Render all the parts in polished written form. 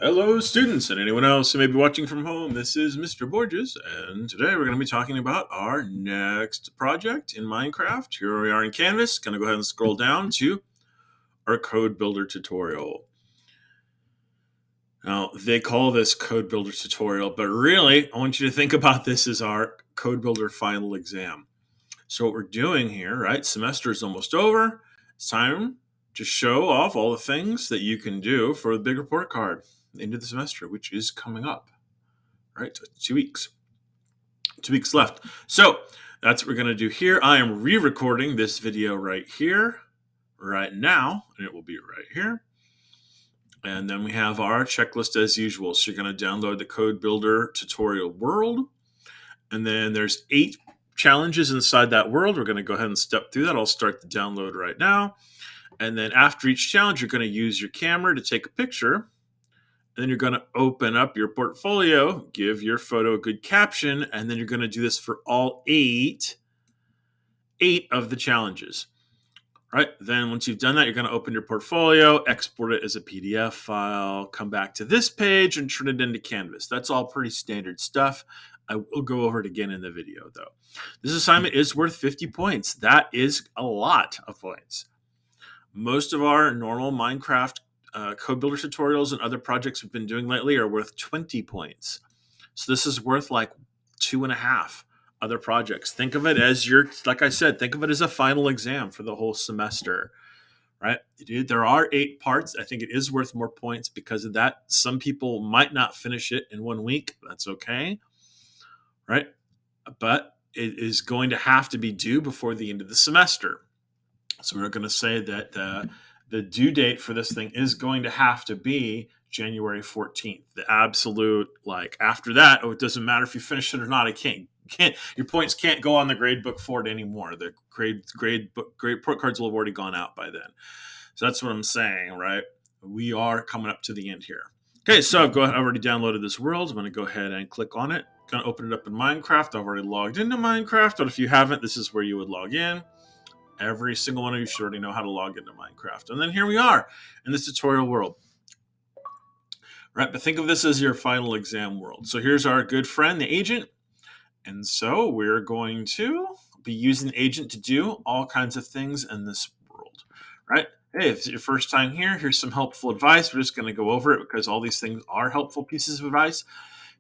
Hello, students, and anyone else who may be watching from home. This is Mr. Borges, and today we're going to be talking about our next project in Minecraft. Here we are in Canvas. Going to go ahead and scroll down to our Code Builder tutorial. Now, they call this Code Builder tutorial, but really, I want you to think about this as our Code Builder final exam. So what we're doing here, right, semester is almost over. It's time to show off all the things that you can do for the big report card into the semester, which is coming up, right? So 2 weeks. 2 weeks left. So that's what we're going to do here. I am re-recording this video right here, right now, and it will be right here. And then we have our checklist as usual. So you're going to download the Code Builder tutorial world. And then there's 8 challenges inside that world. We're going to go ahead and step through that. I'll start the download right now. And then after each challenge, you're going to use your camera to take a picture. And then you're going to open up your portfolio, give your photo a good caption, and then you're going to do this for all 8 of the challenges. Right? Then once you've done that, you're going to open your portfolio, export it as a PDF file, come back to this page, and turn it into Canvas. That's all pretty standard stuff. I will go over it again in the video, though. This assignment is worth 50 points. That is a lot of points. Most of our normal Minecraft Code Builder tutorials and other projects we've been doing lately are worth 20 points. So this is worth like 2.5 other projects. Think of it as like I said, think of it as a final exam for the whole semester, right? There are 8 parts. I think it is worth more points because of that. Some people might not finish it in 1 week. That's okay, right? But it is going to have to be due before the end of the semester. So we're going to say that the due date for this thing is going to have to be January 14th. The absolute, like, after that, it doesn't matter if you finish it or not. Your points can't go on the grade book for it anymore. The grade report cards will have already gone out by then. So that's what I'm saying, right? We are coming up to the end here. Okay, so I've already downloaded this world. I'm going to go ahead and click on it. I'm going to open it up in Minecraft. I've already logged into Minecraft, but if you haven't, this is where you would log in. Every single one of you should already know how to log into Minecraft. And then here we are in this tutorial world. Right, but think of this as your final exam world. So here's our good friend, the agent. And so we're going to be using the agent to do all kinds of things in this world, right? Hey, if it's your first time here, here's some helpful advice. We're just going to go over it because all these things are helpful pieces of advice.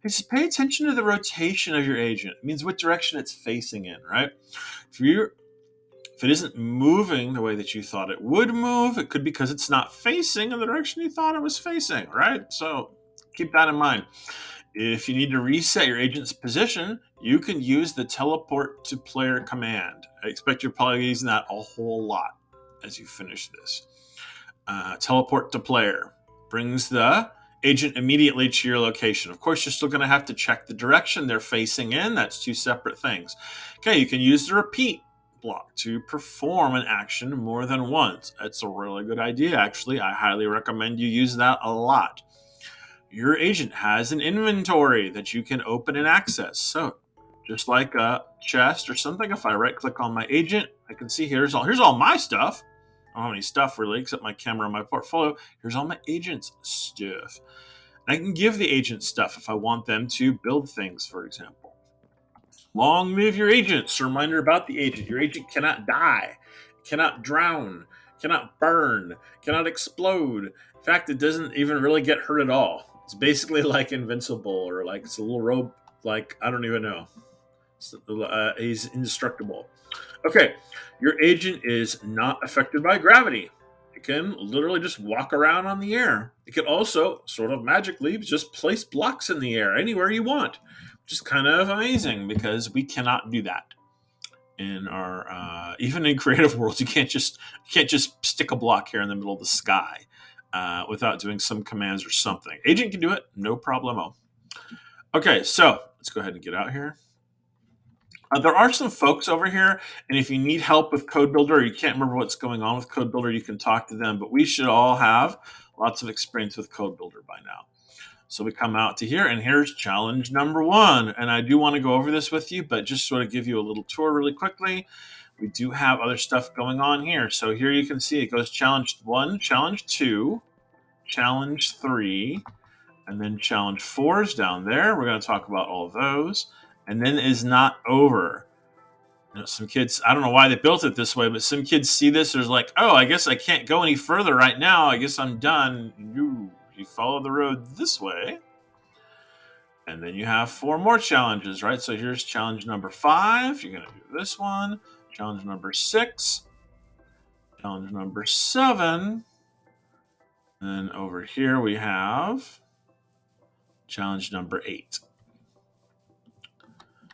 Just pay attention to the rotation of your agent. It means what direction it's facing in, right? If it isn't moving the way that you thought it would move, it could be because it's not facing in the direction you thought it was facing, right? So keep that in mind. If you need to reset your agent's position, you can use the teleport to player command. I expect you're probably using that a whole lot as you finish this. Teleport to player brings the agent immediately to your location. Of course, you're still going to have to check the direction they're facing in. That's 2 separate things. Okay, you can use the repeat block to perform an action more than once. That's a really good idea, actually. I highly recommend you use that a lot. Your agent has an inventory that you can open and access. So just like a chest or something, if I right click on my agent, I can see here's all my stuff. I don't have any stuff really except my camera and my portfolio. Here's all my agent's stuff. And I can give the agent stuff if I want them to build things, for example. Long live your agents. A reminder about the agent. Your agent cannot die, cannot drown, cannot burn, cannot explode. In fact, it doesn't even really get hurt at all. It's basically like invincible, or like it's a little rope, like, I don't even know. He's indestructible. Okay, your agent is not affected by gravity. It can literally just walk around on the air. It can also, sort of magically, just place blocks in the air anywhere you want, which is kind of amazing because we cannot do that in our even in creative worlds. You can't just stick a block here in the middle of the sky without doing some commands or something. Agent can do it, no problemo. Okay, so let's go ahead and get out here. There are some folks over here, and if you need help with Code Builder, or you can't remember what's going on with Code Builder, you can talk to them. But we should all have lots of experience with Code Builder by now. So we come out to here, and here's challenge number 1. And I do want to go over this with you, but just sort of give you a little tour really quickly. We do have other stuff going on here. So here you can see it goes challenge 1, challenge 2, challenge 3, And then challenge 4 is down there. We're going to talk about all of those. And then is not over. You know, some kids, I don't know why they built it this way, but some kids see this, there's like, oh, I guess I can't go any further right now. I guess I'm done. You follow the road this way. And then you have 4 more challenges, right? So here's challenge number 5. You're going to do this one. Challenge number 6. Challenge number 7. And then over here we have challenge number 8.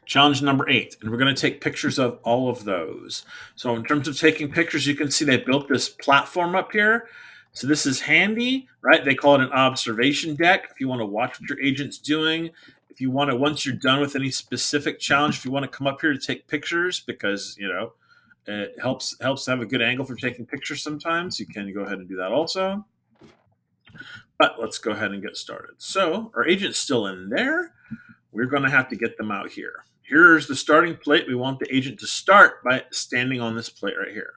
Challenge number 8, and we're going to take pictures of all of those. So in terms of taking pictures, you can see they built this platform up here. So this is handy, right? They call it an observation deck. If you want to watch what your agent's doing, if you want to, once you're done with any specific challenge, if you want to come up here to take pictures, because it helps to have a good angle for taking pictures sometimes, you can go ahead and do that also. But let's go ahead and get started. So our agent's still in there. We're going to have to get them out here. Here's the starting plate. We want the agent to start by standing on this plate right here.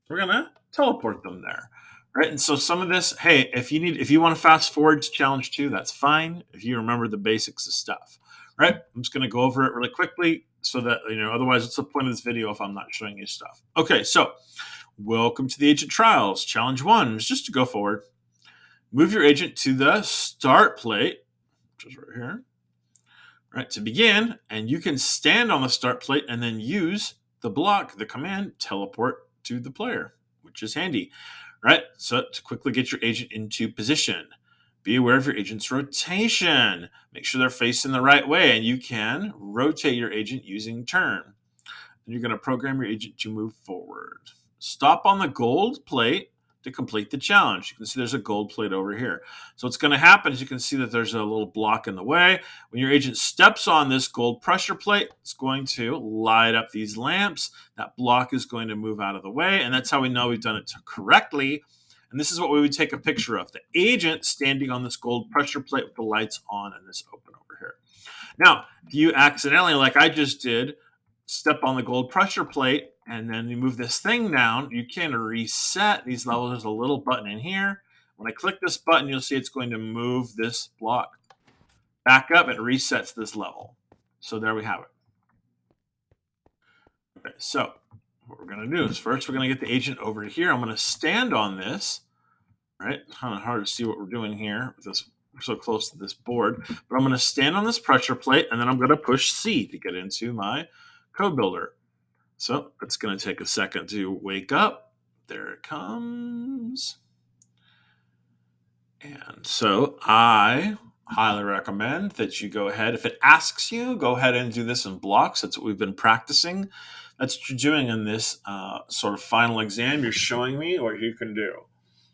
We're going to teleport them there, right? And so some of this, hey, if you want to fast forward to challenge 2, that's fine. If you remember the basics of stuff, right? I'm just going to go over it really quickly so that, otherwise what's the point of this video if I'm not showing you stuff? Okay, so welcome to the agent trials. Challenge 1 is just to go forward. Move your agent to the start plate, which is right here. Right, to begin, and you can stand on the start plate and then use the command teleport to the player, which is handy, right? So to quickly get your agent into position, be aware of your agent's rotation. Make sure they're facing the right way, and you can rotate your agent using turn. And you're going to program your agent to move forward. Stop on the gold plate to complete the challenge. You can see there's a gold plate over here. So what's going to happen is you can see that there's a little block in the way. When your agent steps on this gold pressure plate, it's going to light up these lamps. That block is going to move out of the way, and that's how we know we've done it correctly. And this is what we would take a picture of. The agent standing on this gold pressure plate with the lights on and this open over here. Now, if you accidentally, like I just did, step on the gold pressure plate, and then you move this thing down, you can reset these levels. There's a little button in here. When I click this button, you'll see it's going to move this block back up. It resets this level. So there we have it. Okay, so what we're going to do is first we're going to get the agent over here. I'm going to stand on this, right? It's kind of hard to see what we're doing here. We're so close to this board. But I'm going to stand on this pressure plate, and then I'm going to push C to get into my code builder. So it's going to take a second to wake up. There it comes. And so I highly recommend that you go ahead. If it asks you, go ahead and do this in blocks. That's what we've been practicing. That's what you're doing in this sort of final exam. You're showing me what you can do.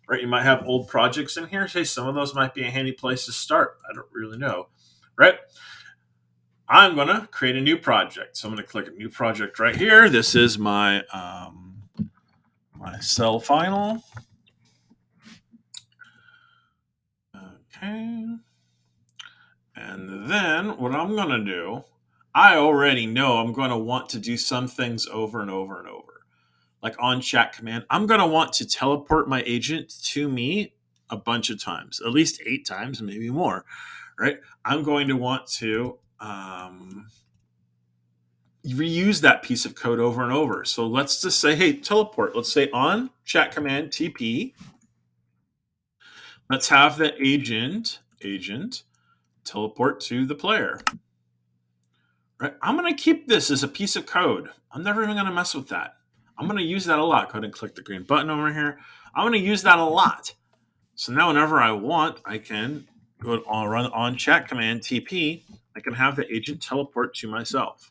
Right? You might have old projects in here. Say some of those might be a handy place to start. I don't really know. Right? I'm going to create a new project. So I'm going to click a new project right here. This is my my cell final. Okay. And then what I'm going to do, I already know I'm going to want to do some things over and over and over. Like on chat command, I'm going to want to teleport my agent to me a bunch of times, at least 8 times, maybe more, right? I'm going to want to reuse that piece of code over and over. So let's just say, hey, teleport. Let's say on chat command TP. Let's have the agent teleport to the player. Right? I'm going to keep this as a piece of code. I'm never even going to mess with that. I'm going to use that a lot. Go ahead and click the green button over here. I'm going to use that a lot. So now whenever I want, I can go run on chat command TP. I can have the agent teleport to myself.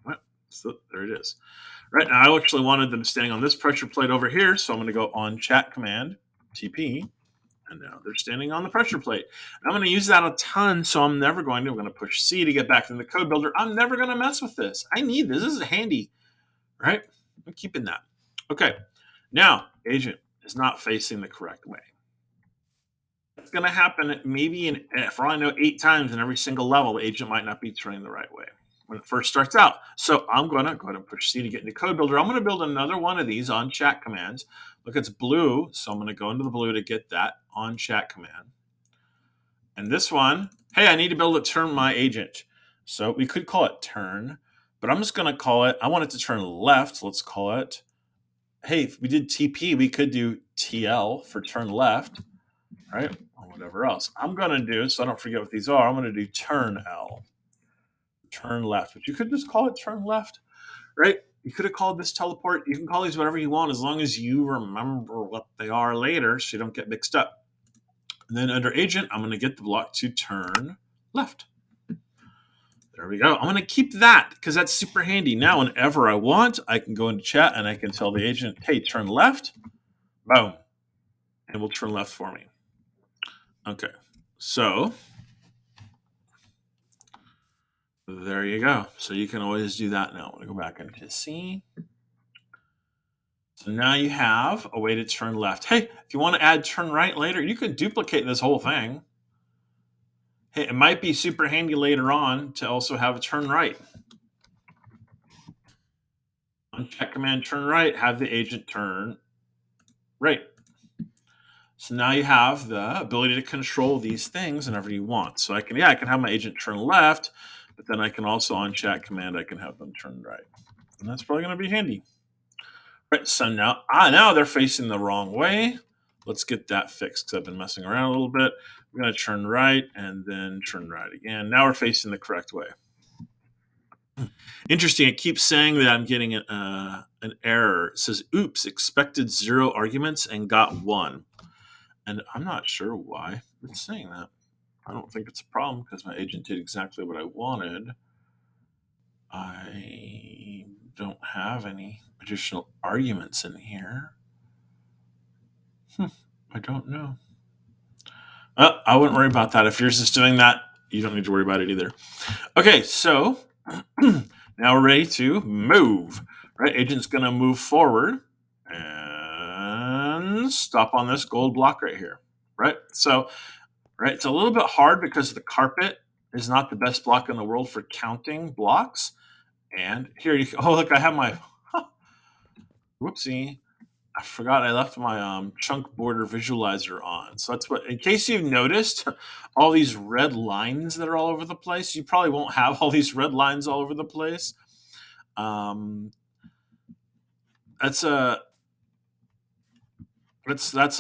Right? So there it is. Right now, I actually wanted them standing on this pressure plate over here, so I'm going to go on chat command TP, and now they're standing on the pressure plate. And I'm going to use that a ton, so I'm going to push C to get back into the code builder. I'm never going to mess with this. I need this. This is handy, right? I'm keeping that. Okay, now agent is not facing the correct way. It's going to happen maybe for all I know 8 times in every single level. The agent might not be turning the right way when it first starts out. So I'm going to go ahead and push C to get into code builder. I'm going to build another one of these on chat commands. Look, it's blue, so I'm going to go into the blue to get that on chat command. And this one, hey, I need to be able to turn my agent. So we could call it turn, but I'm just going to call it, I want it to turn left. Let's call it, hey, if we did TP, we could do TL for turn left, right? Or whatever else. I'm going to do, so I don't forget what these are, I'm going to do turn L, turn left, but you could just call it turn left, right? You could have called this teleport. You can call these whatever you want as long as you remember what they are later so you don't get mixed up. And then under agent, I'm going to get the block to turn left. There we go. I'm going to keep that because that's super handy. Now, whenever I want, I can go into chat and I can tell the agent, hey, turn left. Boom. And will turn left for me. Okay. So there you go. So you can always do that now. I'm going to go back into C. So now you have a way to turn left. Hey, if you want to add turn right later, you can duplicate this whole thing. Hey, it might be super handy later on to also have a turn right. Uncheck command turn right, have the agent turn right. So now you have the ability to control these things whenever you want. So I can have my agent turn left, but then I can also on chat command, I can have them turn right. And that's probably going to be handy. Right, so now they're facing the wrong way. Let's get that fixed because I've been messing around a little bit. I'm going to turn right and then turn right again. Now we're facing the correct way. Interesting. It keeps saying that I'm getting an error. It says, oops, expected 0 arguments and got 1. And I'm not sure why it's saying that. I don't think it's a problem because my agent did exactly what I wanted. I don't have any additional arguments in here. I don't know. I wouldn't worry about that. If yours is doing that, you don't need to worry about it either. Okay, so now we're ready to move. Right, agent's going to move forward and stop on this gold block right here. Right, so it's a little bit hard because the carpet is not the best block in the world for counting blocks. And here you go. Oh, look, I have my whoopsie. I forgot I left my chunk border visualizer on. So that's what, in case you've noticed all these red lines that are all over the place, you probably won't have all these red lines all over the place. That's a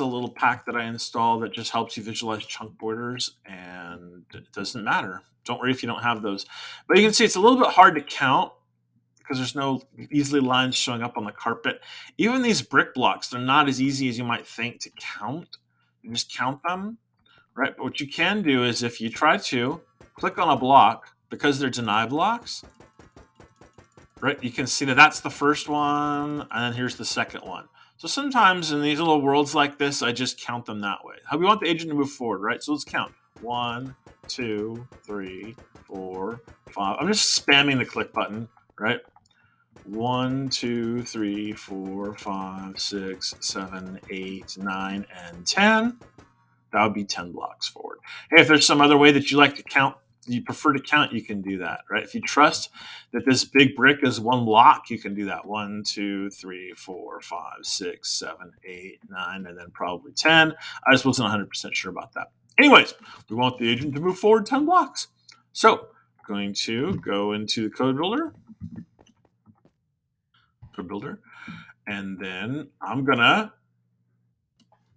little pack that I installed that just helps you visualize chunk borders, and it doesn't matter. Don't worry if you don't have those. But you can see it's a little bit hard to count because there's no easily lines showing up on the carpet. Even these brick blocks, they're not as easy as you might think to count. You just count them, right? But what you can do is if you try to click on a block, because they're deny blocks, right, you can see that that's the first one, and then here's the second one. So sometimes in these little worlds like this, I just count them that way. How we want the agent to move forward, right? So let's count. 1, 2, 3, 4, 5. I'm just spamming the click button, right? 1, 2, 3, 4, 5, 6, 7, 8, 9, and 10. That would be 10 blocks forward. Hey, if there's some other way that you like to count, you prefer to count, you can do that, right? If you trust that this big brick is one block, you can do that. 1, 2, 3, 4, 5, 6, 7, 8, 9, and then probably 10. I just wasn't 100% sure about that. Anyways, we want the agent to move forward 10 blocks. So I'm going to go into the code builder, and then I'm going to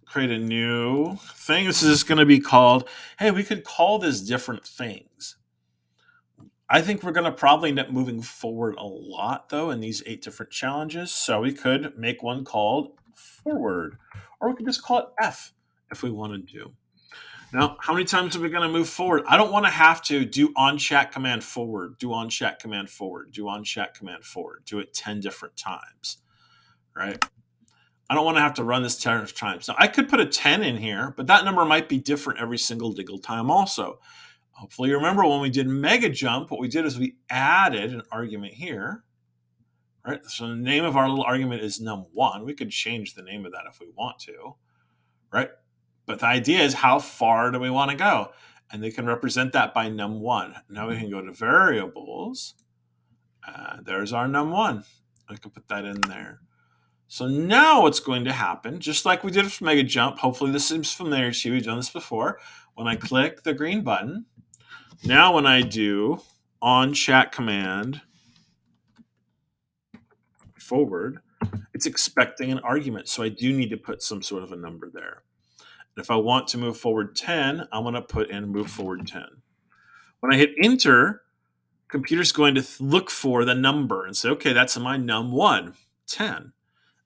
create a new thing. This is going to be called, hey, we could call this different things. I think we're going to probably end up moving forward a lot, though, in these 8 different challenges. So we could make one called forward, or we could just call it F if we wanted to. Now, how many times are we going to move forward? I don't want to have to do on chat command forward, do on chat command forward, do on chat command forward, do it 10 different times, right? I don't want to have to run this 10 times. Now, I could put a 10 in here, but that number might be different every single diggle time also. Hopefully you remember when we did mega jump, what we did is we added an argument here, right? So the name of our little argument is num1. We could change the name of that if we want to, right? But the idea is how far do we want to go? And they can represent that by num1. Now we can go to variables. There's our num1. I can put that in there. So now what's going to happen, just like we did with mega jump, hopefully this seems familiar to you, we've done this before. when I click the green button, now when I do on chat command forward, it's expecting an argument. So I do need to put some sort of a number there. And if I want to move forward 10, I'm going to put in move forward 10. When I hit enter, computer's going to look for the number and say, okay, that's my num1, 10.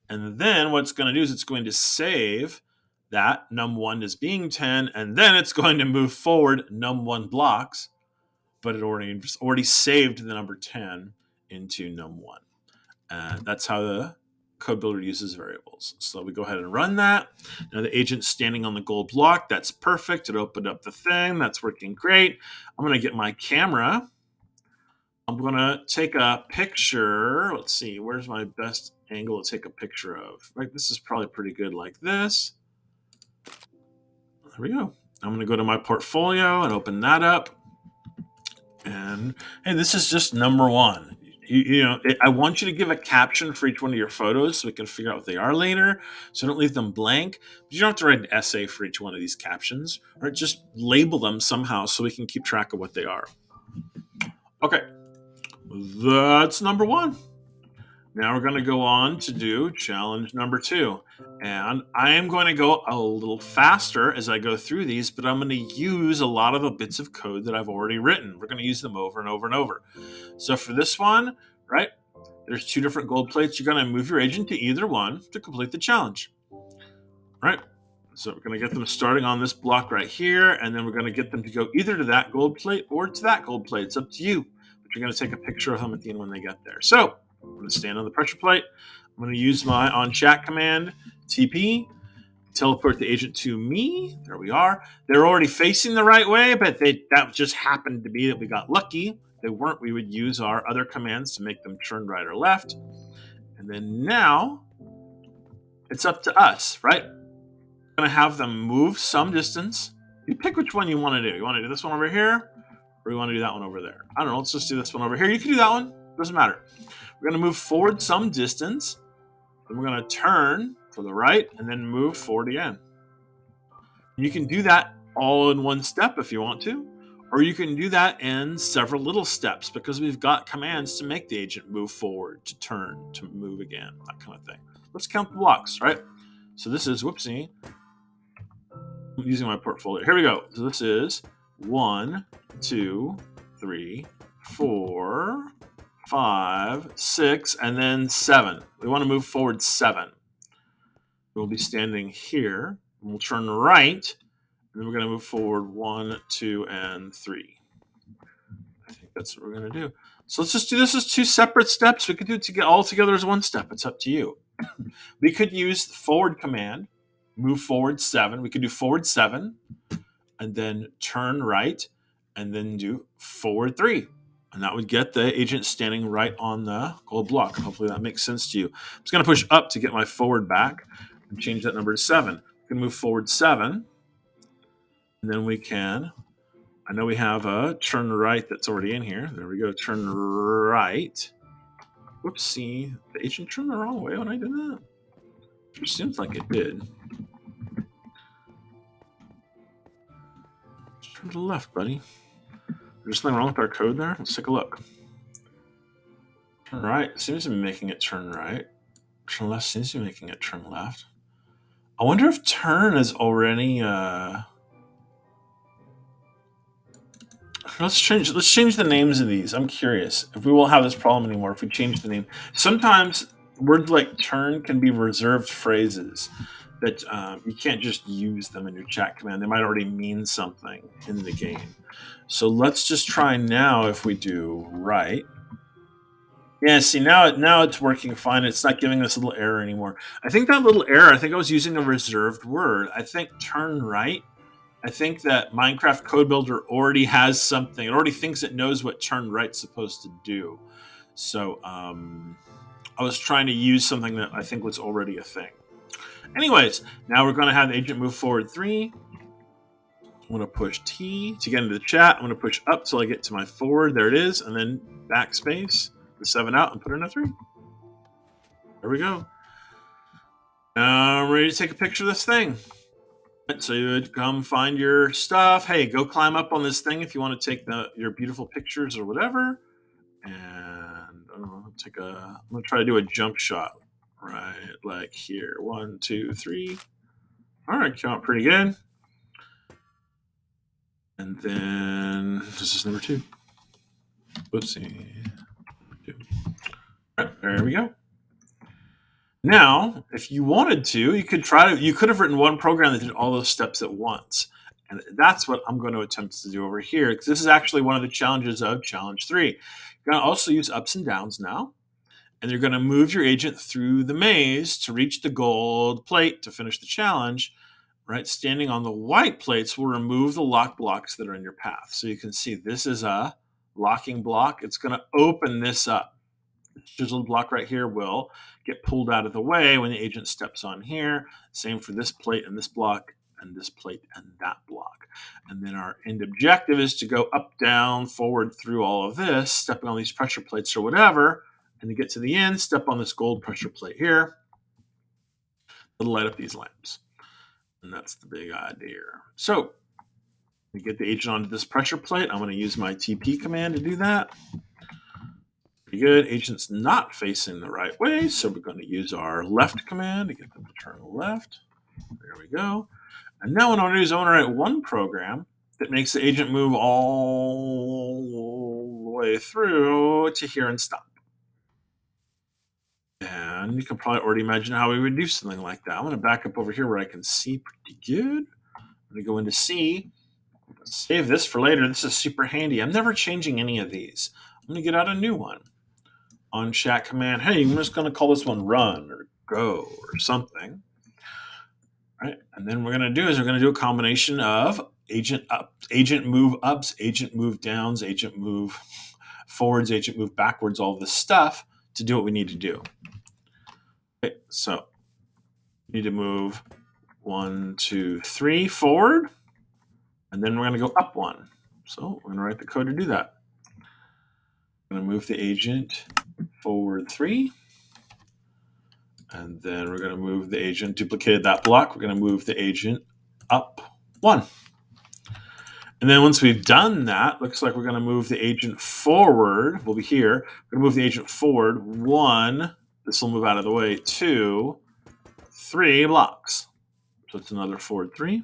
And then what it's going to do is it's going to save that num1 as being 10, and then it's going to move forward num1 blocks, but it already saved the number 10 into num1. That's how the code builder uses variables. So we go ahead and run that. Now the agent's standing on the gold block. That's perfect. It opened up the thing. That's working great. I'm going to get my camera. I'm going to take a picture. Let's see, where's my best angle to take a picture of? Right, this is probably pretty good like this. There we go. I'm going to go to my portfolio and open that up. And hey, this is just number one. I want you to give a caption for each one of your photos so we can figure out what they are later. So don't leave them blank. But you don't have to write an essay for each one of these captions, or just label them somehow so we can keep track of what they are. Okay, that's number one. Now we're going to go on to do challenge number 2. And I am going to go a little faster as I go through these, but I'm going to use a lot of the bits of code that I've already written. We're going to use them over and over and over. So for this one, right, there's 2 different gold plates. You're going to move your agent to either one to complete the challenge. Right? So we're going to get them starting on this block right here, and then we're going to get them to go either to that gold plate or to that gold plate. It's up to you. But you're going to take a picture of them at the end when they get there. So I'm going to stand on the pressure plate. I'm going to use my on chat command, TP, teleport the agent to me. There we are. They're already facing the right way, but that just happened to be that we got lucky. If they weren't, we would use our other commands to make them turn right or left. And then now it's up to us, right? We're going to have them move some distance. You pick which one you want to do. You want to do this one over here, or you want to do that one over there? I don't know. Let's just do this one over here. You can do that one. Doesn't matter. We're going to move forward some distance. Then we're going to turn to the right and then move forward again. You can do that all in one step if you want to, or you can do that in several little steps because we've got commands to make the agent move forward, to turn, to move again, that kind of thing. Let's count the blocks, right? So this is, whoopsie, I'm using my portfolio. Here we go. So this is 1, 2, 3, 4, 5, 6, and then 7. We want to move forward 7. We'll be standing here. And we'll turn right, and then we're going to move forward 1, 2, and 3. I think that's what we're going to do. So let's just do this as 2 separate steps. We could do it all together as 1 step. It's up to you. We could use the forward command, move forward 7. We could do forward 7, and then turn right, and then do forward 3. And that would get the agent standing right on the gold block. Hopefully that makes sense to you. I'm just going to push up to get my forward back and change that number to 7. We can move forward 7. And then we can, I know we have a turn right that's already in here. There we go, turn right. Whoopsie, the agent turned the wrong way when I did that. It seems like it did. Turn to the left, buddy. There's something wrong with our code there? Let's take a look. Turn right seems to be making it turn right. Turn left seems to be making it turn left. I wonder if turn is already Let's change the names of these. I'm curious if we will have this problem anymore if we change the name. Sometimes words like turn can be reserved phrases that you can't just use them in your chat command. They might already mean something in the game. So let's just try now if we do right. Yeah, see, now it's working fine. It's not giving us a little error anymore. I think that little error, I think I was using a reserved word. I think turn right. I think that Minecraft Code Builder already has something. It already thinks it knows what turn right's supposed to do. So I was trying to use something that I think was already a thing. Anyways, now we're going to have the agent move forward 3. I'm going to push T to get into the chat. I'm going to push up till I get to my forward. There it is. And then backspace the 7 out and put in a 3. There we go. Now I'm ready to take a picture of this thing. So you would come find your stuff. Hey, go climb up on this thing if you want to take your beautiful pictures or whatever. And I'm gonna try to do a jump shot, right? Like here, 1, 2, 3. All right, came out pretty good. And then this is number 2. Whoopsie. All right, there we go. Now, if you wanted to, you could have written one program that did all those steps at once. And that's what I'm going to attempt to do over here, because this is actually one of the challenges of challenge 3. You're going to also use ups and downs now, and you're going to move your agent through the maze to reach the gold plate to finish the challenge. Right, standing on the white plates will remove the lock blocks that are in your path. So you can see this is a locking block. It's going to open this up. Chiseled block right here will get pulled out of the way when the agent steps on here. Same for this plate and this block and this plate and that block. And then our end objective is to go up, down, forward through all of this, stepping on these pressure plates or whatever. And to get to the end, step on this gold pressure plate here. It'll light up these lamps. And that's the big idea. So to get the agent onto this pressure plate, I'm going to use my TP command to do that. Pretty good. Agent's not facing the right way, so we're going to use our left command to get them to turn left. There we go. And now what I want to do is I want to write one program that makes the agent move all the way through to here and stop. And you can probably already imagine how we would do something like that. I'm going to back up over here where I can see pretty good. I'm going to go into C. Save this for later. This is super handy. I'm never changing any of these. I'm going to get out a new one. On chat command, hey, I'm just going to call this one run or go or something. Right? And then what we're going to do is we're going to do a combination of agent move ups, agent move downs, agent move forwards, agent move backwards, all this stuff to do what we need to do. Okay, so we need to move 1, 2, 3 forward, and then we're going to go up 1. So we're going to write the code to do that. We're going to move the agent forward 3. And then we're going to move the agent, duplicated that block. We're going to move the agent up 1. And then once we've done that, looks like we're going to move the agent forward. We'll be here. We're going to move the agent forward 1. This will move out of the way. 2, 3 blocks. So it's another forward 3.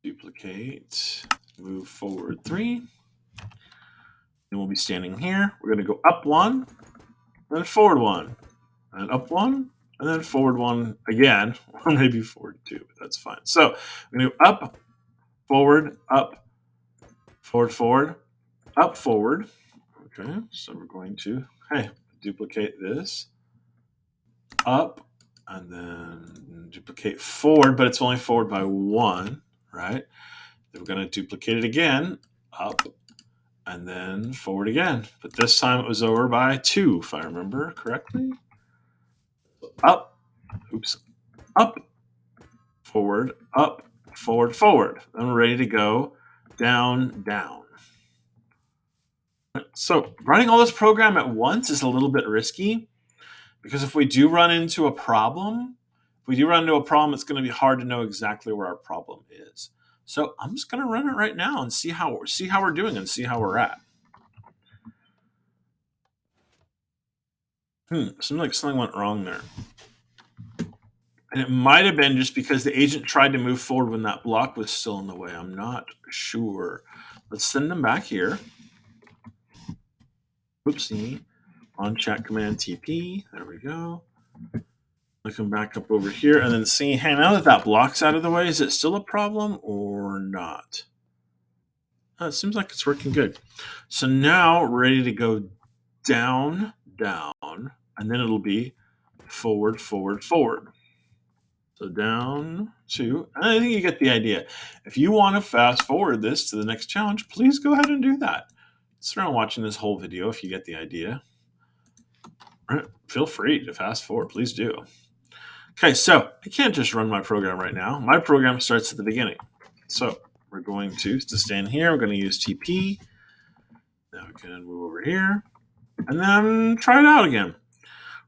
Duplicate, move forward 3. Then we'll be standing here. We're going to go up 1, then forward 1, and up 1, and then forward 1 again, or maybe forward 2, but that's fine. So we're going to go up, forward, forward, up, forward. Okay, so we're going to, duplicate this, up, and then duplicate forward, but it's only forward by 1, right? Then we're going to duplicate it again, up, and then forward again. But this time it was over by 2, if I remember correctly. Up, forward, forward. Then we're ready to go down, down. So running all this program at once is a little bit risky, because if we do run into a problem, it's going to be hard to know exactly where our problem is. So I'm just going to run it right now and see how we're doing and see how we're at. Seems like something went wrong there. And it might have been just because the agent tried to move forward when that block was still in the way. I'm not sure. Let's send them back here. Oopsie. On chat command TP. There we go. I come back up over here and then see, hey, now that that block's out of the way, is it still a problem or not? It seems like it's working good. So now we're ready to go down, down, and then it'll be forward, forward, forward. So down, 2. I think you get the idea. If you want to fast forward this to the next challenge, please go ahead and do that. Sit around watching this whole video if you get the idea. Feel free to fast forward. Please do. Okay, so I can't just run my program right now. My program starts at the beginning. So we're going to stand here. We're going to use TP. Now we can move over here. And then try it out again.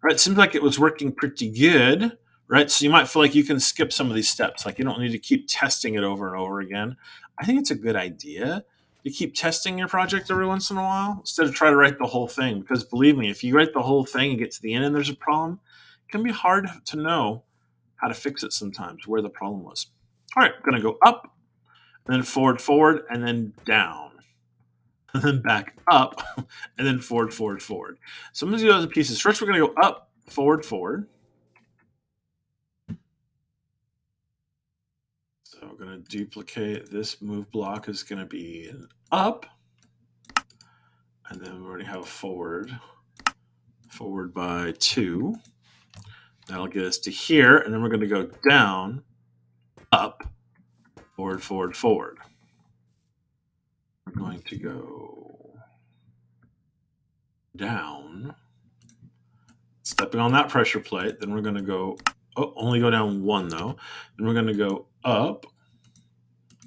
Right, it seems like it was working pretty good. right? So you might feel like you can skip some of these steps. Like you don't need to keep testing it over and over again. I think it's a good idea to keep testing your project every once in a while instead of try to write the whole thing. Because believe me, if you write the whole thing and get to the end and there's a problem, it can be hard to know how to fix it sometimes, where the problem was. All right, I'm going to go up, then forward, forward, and then down, and then back up, and then forward, forward, forward. So I'm going to do those in pieces. First, we're going to go up, forward, forward. So we're going to duplicate this move block is going to be an up, and then we already have forward by 2. That'll get us to here, and then we're going to go down, up, forward, forward, forward. We're going to go down, stepping on that pressure plate. Then we're going to go, only go down 1 though. Then we're going to go up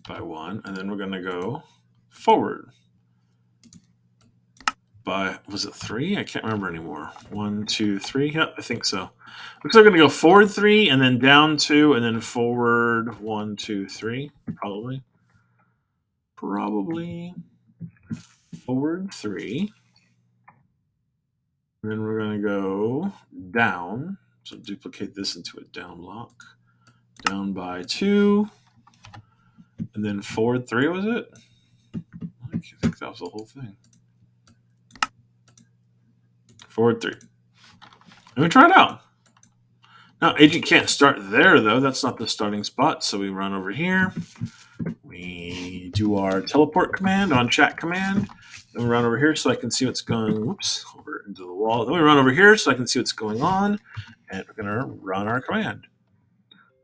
by 1, and then we're going to go forward by, was it 3? I can't remember anymore. 1, 2, 3. Yep, I think so. Looks like we're going to go forward 3, and then down 2, and then forward 1, 2, 3. Probably forward 3. And then we're going to go down. So duplicate this into a down block. Down by 2. And then forward 3, was it? I think that was the whole thing. Forward 3. And we try it out. Now, agent can't start there, though. That's not the starting spot. So we run over here. We do our teleport command on chat command. Then we run over here so I can see what's going, whoops, over into the wall. Then we run over here so I can see what's going on. And we're going to run our command.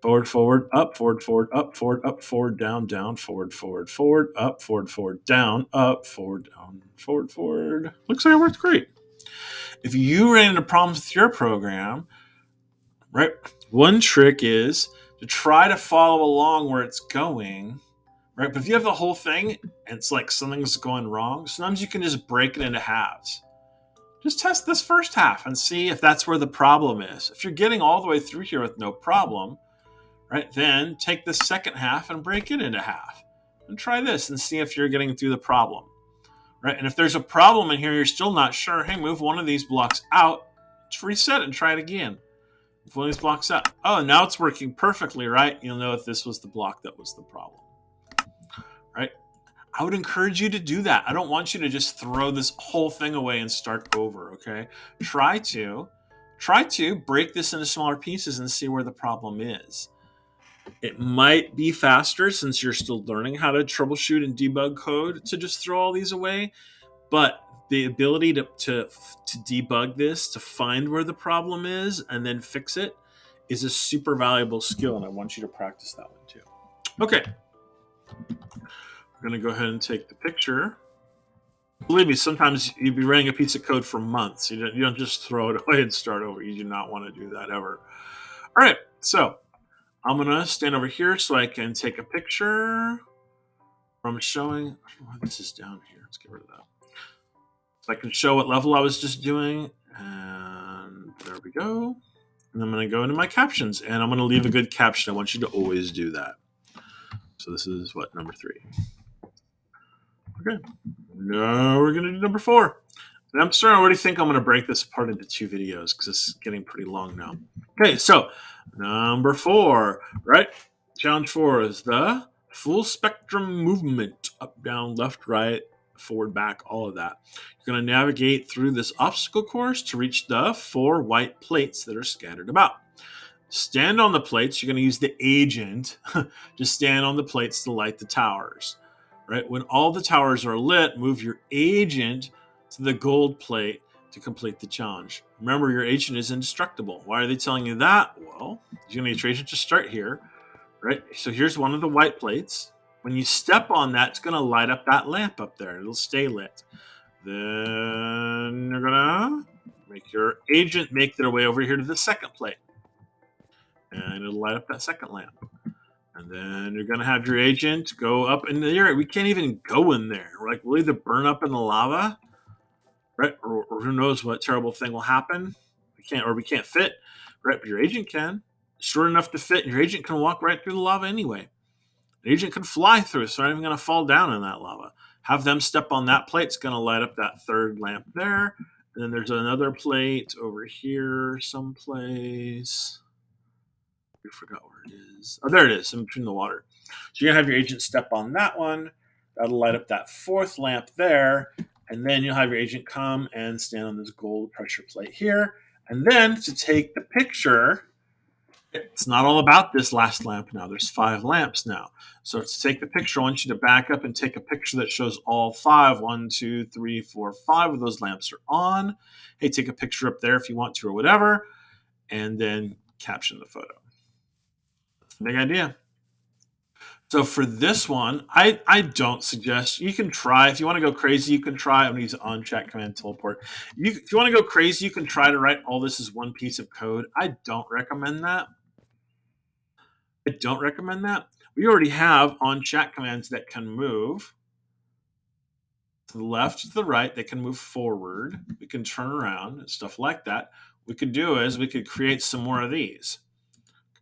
Forward, forward, up, forward, forward, up, forward, up, forward, down, down, forward, forward, forward, up, forward, forward, down, up, forward, down, forward, forward. Looks like it worked great. If you ran into problems with your program, right, one trick is to try to follow along where it's going, right? But if you have the whole thing and it's like something's going wrong, sometimes you can just break it into halves. Just test this first half and see if that's where the problem is. If you're getting all the way through here with no problem, right, then take the second half and break it into half. And try this and see if you're getting through the problem. Right? And if there's a problem in here, you're still not sure, hey, move one of these blocks out, just reset and try it again. Move one of these blocks out. Oh, now it's working perfectly, right? You'll know if this was the block that was the problem. Right? I would encourage you to do that. I don't want you to just throw this whole thing away and start over, okay? Try to break this into smaller pieces and see where the problem is. It might be faster since you're still learning how to troubleshoot and debug code to just throw all these away. But the ability to debug this, to find where the problem is and then fix it, is a super valuable skill. And I want you to practice that one too. Okay. We're going to go ahead and take the picture. Believe me, sometimes you'd be running a piece of code for months. You don't just throw it away and start over. You do not want to do that ever. All right. So I'm going to stand over here so I can take a picture from showing. Oh, this is down here. Let's get rid of that. So I can show what level I was just doing. And there we go. And I'm going to go into my captions. And I'm going to leave a good caption. I want you to always do that. So this is what, number 3. Okay. Now we're going to do number 4. And I'm starting to already think I'm going to break this apart into 2 videos because it's getting pretty long now. Okay, so number 4, right? Challenge 4 is the full spectrum movement. Up, down, left, right, forward, back, all of that. You're going to navigate through this obstacle course to reach the 4 white plates that are scattered about. Stand on the plates. You're going to use the agent to stand on the plates to light the towers. Right? When all the towers are lit, move your agent to the gold plate to complete the challenge. Remember, your agent is indestructible. Why are they telling you that? Well, you're going to get your agent to start here, right? So here's one of the white plates. When you step on that, it's going to light up that lamp up there. It'll stay lit. Then you're going to make your agent make their way over here to the second plate. And it'll light up that second lamp. And then you're going to have your agent go up in the air. We can't even go in there. We're like, we'll either burn up in the lava, right? Or who knows what terrible thing will happen. We can't fit, right? But your agent can. short enough to fit. Your agent can walk right through the lava anyway. The agent can fly through, so they're not even going to fall down in that lava. Have them step on that plate. It's going to light up that third lamp there. And then there's another plate over here someplace. I forgot where it is. Oh, there it is, in between the water. So you're going to have your agent step on that one. That'll light up that fourth lamp there. And then you'll have your agent come and stand on this gold pressure plate here. And then to take the picture, it's not all about this last lamp now. There's 5 lamps now. So to take the picture, I want you to back up and take a picture that shows all 5. 1, 2, 3, 4, 5 of those lamps are on. Hey, take a picture up there if you want to or whatever. And then caption the photo. Big idea. So for this one, I don't suggest, you can try, if you want to go crazy, you can try, I'm going to use on chat command teleport. If you want to go crazy, you can try to write all this as one piece of code. I don't recommend that. We already have on chat commands that can move to the left, to the right, they can move forward, we can turn around and stuff like that. What we could do is we could create some more of these.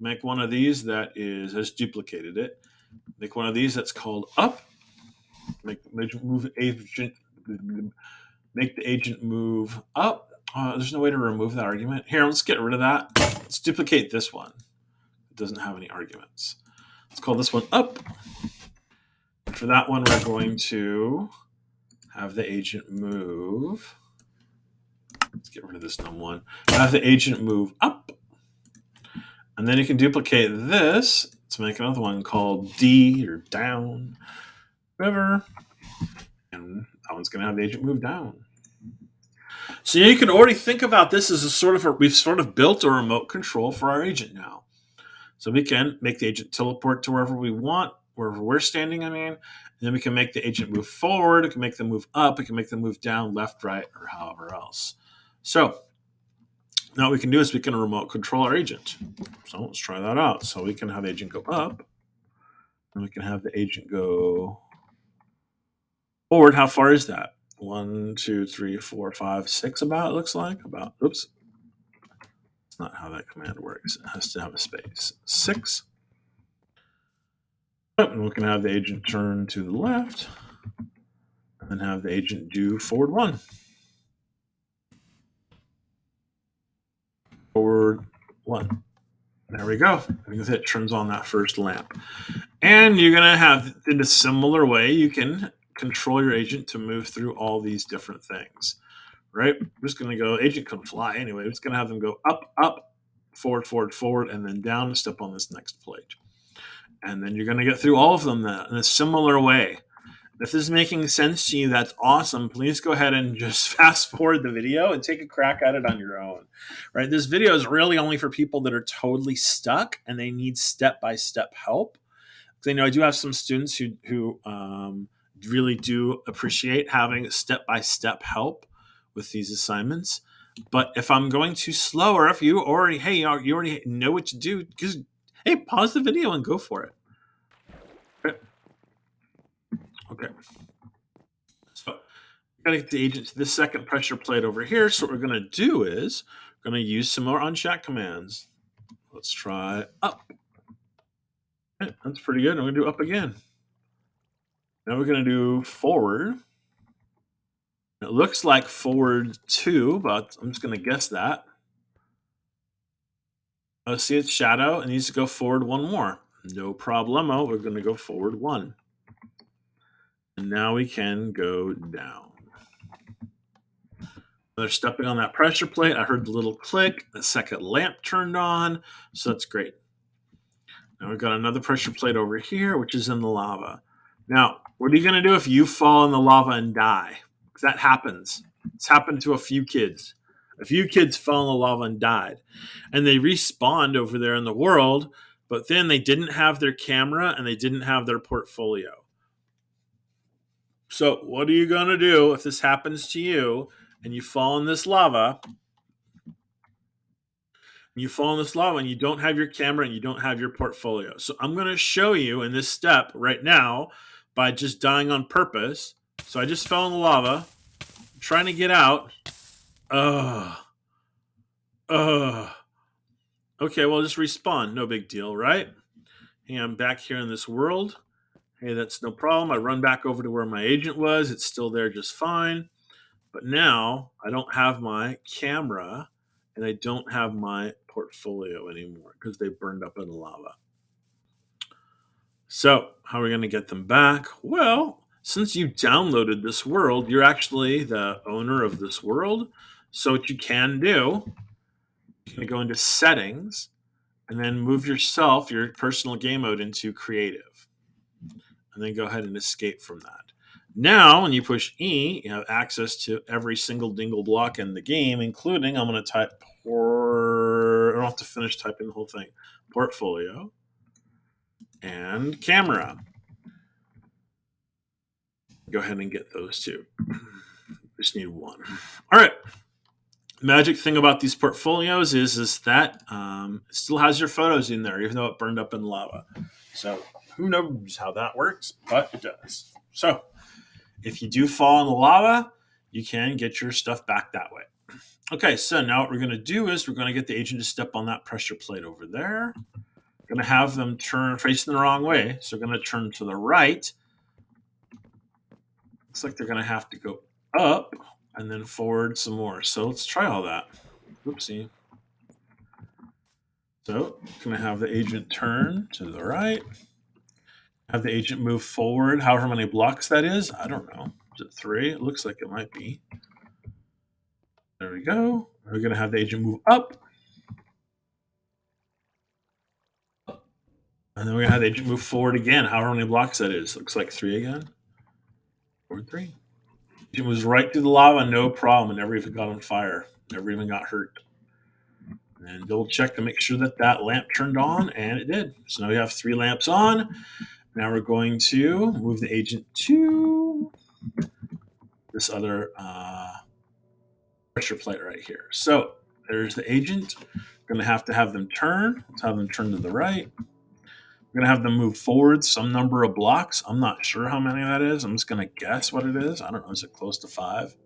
Make one of these that has duplicated it. Make one of these that's called up. Make the agent move up. There's no way to remove that argument. Here, let's get rid of that. Let's duplicate this one. It doesn't have any arguments. Let's call this one up. And for that one, we're going to have the agent move. Let's get rid of this num one. Have the agent move up. And then you can duplicate this to make another one called D or down, whatever. And that one's going to have the agent move down. So you can already think about this as we've sort of built a remote control for our agent now. So we can make the agent teleport to wherever we want, wherever we're standing, and then we can make the agent move forward, we can make them move up, we can make them move down, left, right, or however else. So now what we can do is we can remote control our agent. So let's try that out. So we can have the agent go up, and we can have the agent go forward. How far is that? 1, 2, 3, 4, 5, 6 about, it looks like. Oops. That's not how that command works. It has to have a space. 6. And we can have the agent turn to the left, and then have the agent do forward 1. Forward 1. There we go. Because it turns on that first lamp. And you're going to have, in a similar way, you can control your agent to move through all these different things, right? We're just going to go, agent can fly anyway. We're just going to have them go up, up, forward, forward, forward, and then down and step on this next plate. And then you're going to get through all of them in a similar way. If this is making sense to you, that's awesome. Please go ahead and just fast forward the video and take a crack at it on your own. Right? This video is really only for people that are totally stuck and they need step-by-step help. Because I do have some students who really do appreciate having step-by-step help with these assignments. But if I'm going too slow, or if you already know what to do, just pause the video and go for it. Okay. So we're going to get the agent to this second pressure plate over here. So what we're going to do is we're going to use some more on-chat commands. Let's try up. Okay, that's pretty good. I'm going to do up again. Now we're going to do forward. It looks like forward 2, but I'm just going to guess that. Oh, see, it's shadow. It needs to go forward 1 more. No problemo. We're going to go forward 1. And now we can go down. They're stepping on that pressure plate. I heard the little click. The second lamp turned on. So that's great. Now we've got another pressure plate over here, which is in the lava. Now, what are you going to do if you fall in the lava and die? Because that happens. It's happened to a few kids. A few kids fell in the lava and died. And they respawned over there in the world, but then they didn't have their camera and they didn't have their portfolio. So what are you going to do if this happens to you and you fall in this lava? You fall in this lava and you don't have your camera and you don't have your portfolio. So I'm going to show you in this step right now by just dying on purpose. So I just fell in the lava. I'm trying to get out. Okay, well, just respawn. No big deal, right? Hey, I'm back here in this world. Hey, that's no problem. I run back over to where my agent was. It's still there just fine. But now I don't have my camera and I don't have my portfolio anymore because they burned up in the lava. So, how are we going to get them back? Well, since you downloaded this world, you're actually the owner of this world. So, what you can do, you can go into settings and then move yourself, your personal game mode, into creative. And then go ahead and escape from that. Now, when you push E, you have access to every single dingle block in the game, including, I'm going to type I don't have to finish typing the whole thing, portfolio and camera. Go ahead and get those two. Just need one. All right. Magic thing about these portfolios is that it still has your photos in there, even though it burned up in lava. So who knows how that works, but it does. So if you do fall in the lava, you can get your stuff back that way. Okay, so now what we're going to do is we're going to get the agent to step on that pressure plate over there. We're going to have them turn facing the wrong way. So we're going to turn to the right. Looks like they're going to have to go up and then forward some more. So let's try all that. Oopsie. So I'm going to have the agent turn to the right. Have the agent move forward, however many blocks that is. I don't know. Is it 3? It looks like it might be. There we go. We're going to have the agent move up. And then we're going to have the agent move forward again, however many blocks that is. Looks like 3 again. Or 3. It was right through the lava, no problem, and never even got on fire. Never even got hurt. And double check to make sure that that lamp turned on, and it did. So now we have 3 lamps on. Now we're going to move the agent to this other pressure plate right here. So there's the agent. We're going to have them turn. Let's have them turn to the right. We're going to have them move forward some number of blocks. I'm not sure how many that is. I'm just going to guess what it is. I don't know. Is it close to 5?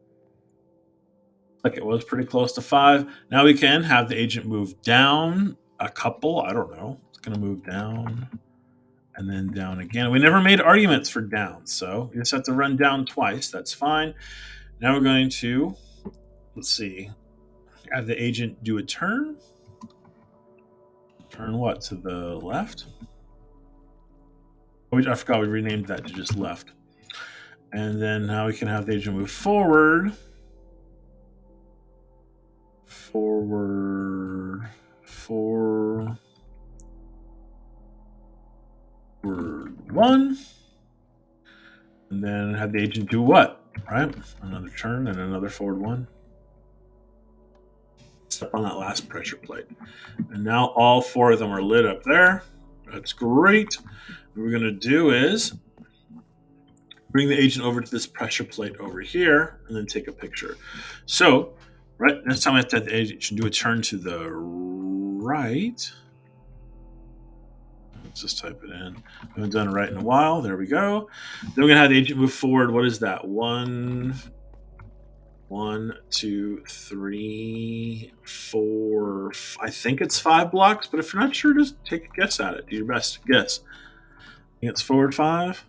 Like it was pretty close to 5. Now we can have the agent move down a couple. I don't know. It's going to move down and then down again. We never made arguments for down, so you just have to run down twice. That's fine. Now we're going to, let's see, have the agent do a turn. Turn what? To the left? I forgot we renamed that to just left. And then now we can have the agent move forward. Forward 1. And then have the agent do what? Right? Another turn and another forward 1. Step on that last pressure plate. And now all 4 of them are lit up there. That's great. What we're going to do is bring the agent over to this pressure plate over here and then take a picture. So, right, next time I have to have the agent do a turn to the right. Let's just type it in. I haven't done it right in a while. There we go. Then we're going to have the agent move forward. What is that? 1, 2, 3, 4. I think it's 5 blocks, but if you're not sure, just take a guess at it. Do your best to guess. I think it's forward 5.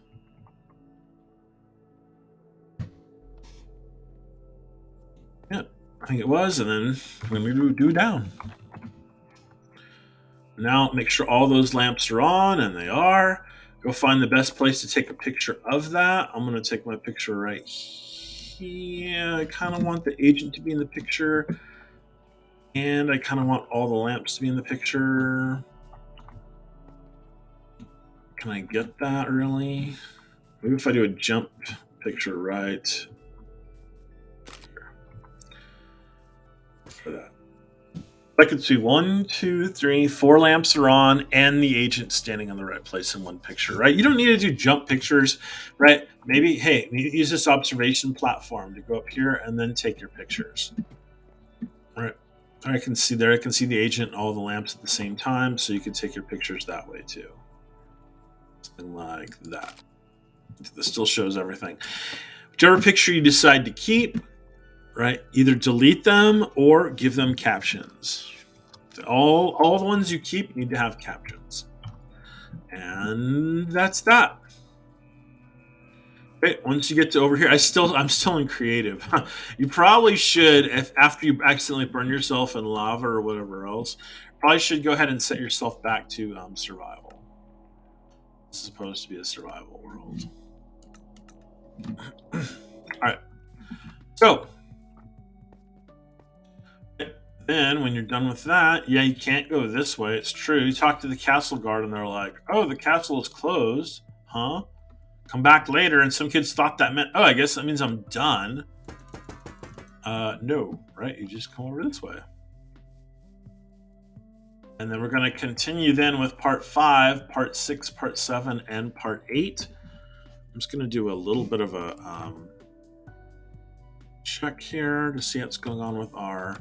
Yeah, I think it was. And then we're going to do down. Now make sure all those lamps are on, and they are. Go find the best place to take a picture of that. I'm going to take my picture right here. I kind of want the agent to be in the picture, and I kind of want all the lamps to be in the picture. Can I get that, really? Maybe if I do a jump picture right for that. I could see 1, 2, 3, 4 lamps are on, and the agent standing in the right place in one picture, right? You don't need to do jump pictures, right? Maybe use this observation platform to go up here and then take your pictures, right? I can see the agent and all the lamps at the same time, so you can take your pictures that way too. Something like that. This still shows everything. Whichever picture you decide to keep, right? Either delete them or give them captions. All the ones you keep need to have captions. And that's that. Okay, once you get to over here, I'm still in creative. You probably should, if after you accidentally burn yourself in lava or whatever else, probably should go ahead and set yourself back to survival. This is supposed to be a survival world. All right. So then when you're done with that, yeah, you can't go this way. It's true. You talk to the castle guard and they're like, "Oh, the castle is closed." Huh? Come back later. And some kids thought that meant, "Oh, I guess that means I'm done." No, right? You just come over this way. And then we're going to continue then with part 5, part 6, part 7, and part 8. I'm just going to do a little bit of a check here to see what's going on with our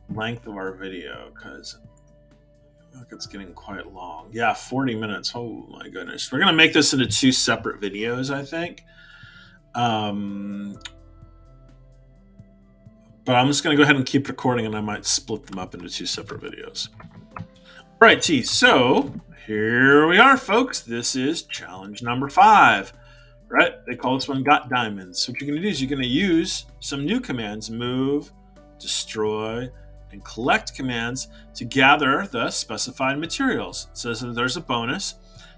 length of our video, because I feel like it's getting quite long. Yeah, 40 minutes. Oh my goodness. We're going to make this into 2 separate videos, I think. But I'm just going to go ahead and keep recording, and I might split them up into 2 separate videos. Right, T. So here we are, folks. This is challenge number 5. Right? They call this one Got Diamonds. So what you're going to do is you're going to use some new commands: move, destroy, and collect commands to gather the specified materials. It says that there's a bonus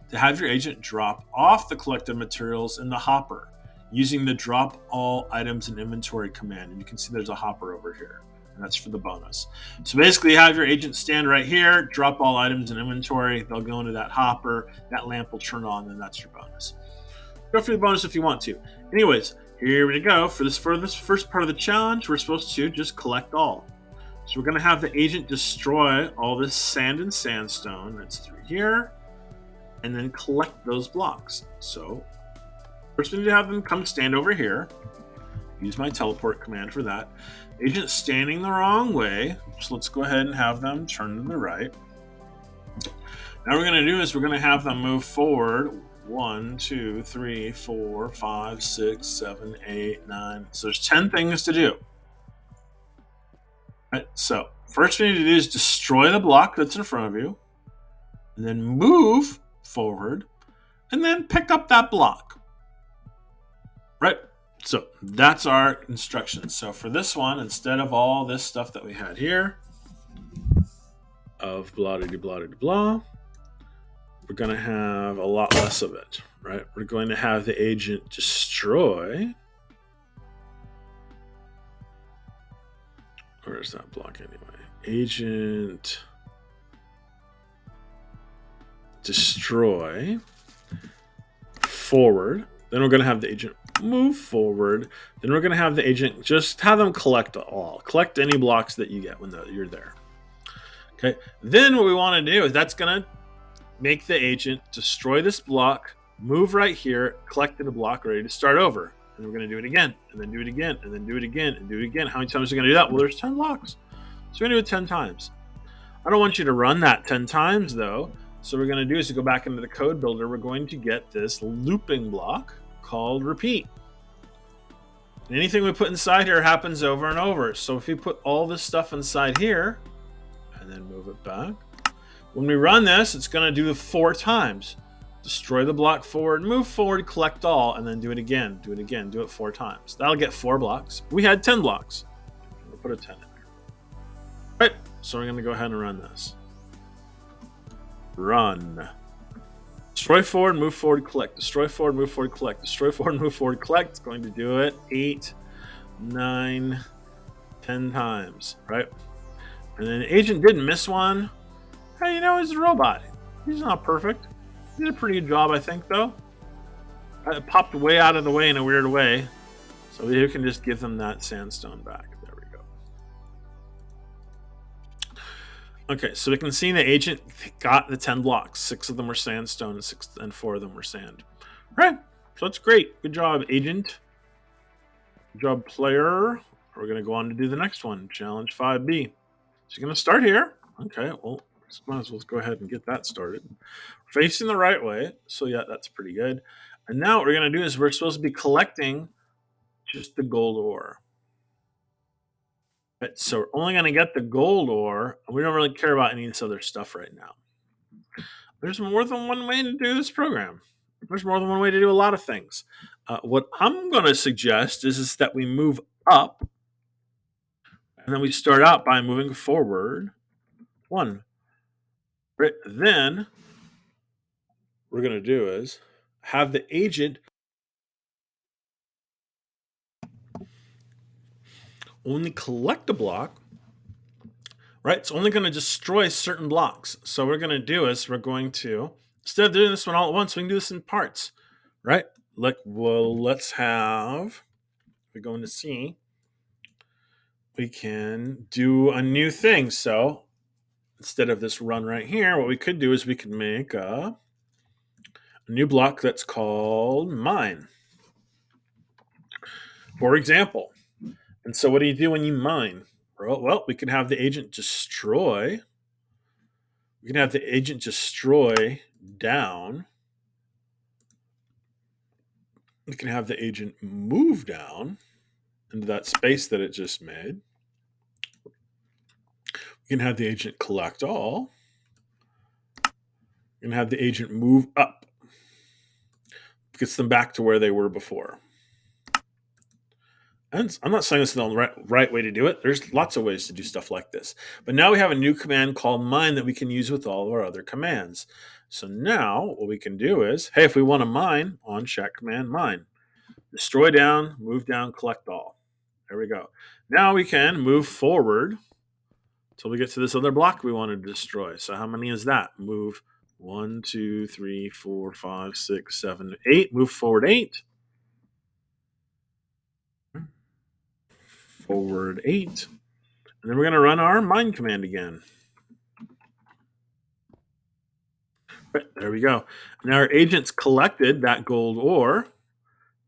to have your agent drop off the collected materials in the hopper using the drop all items in inventory command. And you can see there's a hopper over here. And that's for the bonus. So basically, you have your agent stand right here, drop all items in inventory. They'll go into that hopper. That lamp will turn on, and that's your bonus. Go for the bonus if you want to. Anyways, here we go. For this first part of the challenge, we're supposed to just collect all. So we're going to have the agent destroy all this sand and sandstone that's through here, and then collect those blocks. So first we need to have them come stand over here. Use my teleport command for that. Agent standing the wrong way, so let's go ahead and have them turn to the right. Now what we're going to do is we're going to have them move forward 1, 2, 3, 4, 5, 6, 7, 8, 9. So there's 10 things to do. Right, so first we need to do is destroy the block that's in front of you, and then move forward, and then pick up that block. Right? So that's our instructions. So for this one, instead of all this stuff that we had here, of blah de blah de blah, we're going to have a lot less of it, right? We're going to have the agent destroy. Where is that block anyway? Agent destroy forward. Then we're going to have the agent move forward. Then we're going to have the agent just have them collect all. Collect any blocks that you get when you're there. Okay. Then what we want to do is that's going to make the agent destroy this block, move right here, collect the block, ready to start over. And we're going to do it again, and then do it again, and then do it again, and do it again. How many times are we going to do that? Well, there's 10 blocks. So we're going to do it 10 times. I don't want you to run that 10 times, though. So what we're going to do is to go back into the code builder. We're going to get this looping block called repeat. And anything we put inside here happens over and over. So if we put all this stuff inside here, and then move it back, when we run this, it's going to do it 4 times. Destroy the block forward, move forward, collect all, and then do it again, do it again, do it 4 times. That'll get 4 blocks. We had 10 blocks. We'll put a 10 in there. All right, so we're going to go ahead and run this. Run. Destroy forward, move forward, collect. Destroy forward, move forward, collect. Destroy forward, move forward, collect. It's going to do it 8, 9, 10 times, right? And then the agent didn't miss one. Hey, he's a robot. He's not perfect. He did a pretty good job, I think, though. It popped way out of the way in a weird way. So we can just give them that sandstone back. There we go. Okay, so we can see the agent got the 10 blocks. 6 of them were sandstone, and 4 of them were sand. All right, so that's great. Good job, agent. Good job, player. We're going to go on to do the next one, challenge 5B. So you're going to start here. Okay, well, might as well go ahead and get that started. Facing the right way. So yeah, that's pretty good. And now what we're going to do is we're supposed to be collecting just the gold ore. Right, so we're only going to get the gold ore. And we don't really care about any of this other stuff right now. There's more than one way to do this program. There's more than one way to do a lot of things. What I'm going to suggest is that we move up, and then we start out by moving forward 1. Right, then what we're going to do is have the agent only collect a block. Right, it's only going to destroy certain blocks. So what we're going to do is we're going to, instead of doing this one all at once, we can do this in parts. Right, like, well, let's have, we go into C, we can do a new thing. So instead of this run right here, what we could do is we could make a new block that's called mine, for example. And so what do you do when you mine? Well, we can have the agent destroy. We can have the agent destroy down. We can have the agent move down into that space that it just made. We can have the agent collect all. We can have the agent move up. Gets them back to where they were before. And I'm not saying this is the right way to do it. There's lots of ways to do stuff like this. But now we have a new command called mine that we can use with all of our other commands. So now what we can do is, hey, if we want to mine, on check command mine. Destroy down, move down, collect all. There we go. Now we can move forward until we get to this other block we want to destroy. So how many is that? Move 1, 2, 3, 4, 5, 6, 7, 8. Move forward 8. Forward 8. And then we're going to run our mine command again. Right, there we go. Now our agents collected that gold ore.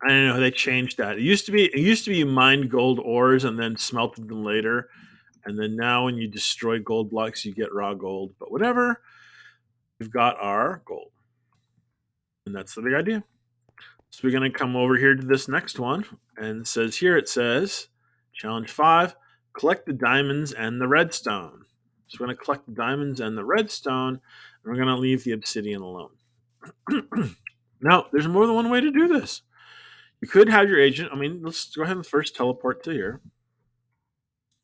I don't know, they changed that. It used to be you mined gold ores and then smelted them later. And then now when you destroy gold blocks, you get raw gold. But whatever, we've got our gold. And that's the big idea. So we're going to come over here to this next one. And it says, challenge 5, collect the diamonds and the redstone. So we're going to collect the diamonds and the redstone. And we're going to leave the obsidian alone. Now, there's more than one way to do this. You could have your agent, let's go ahead and first teleport to here.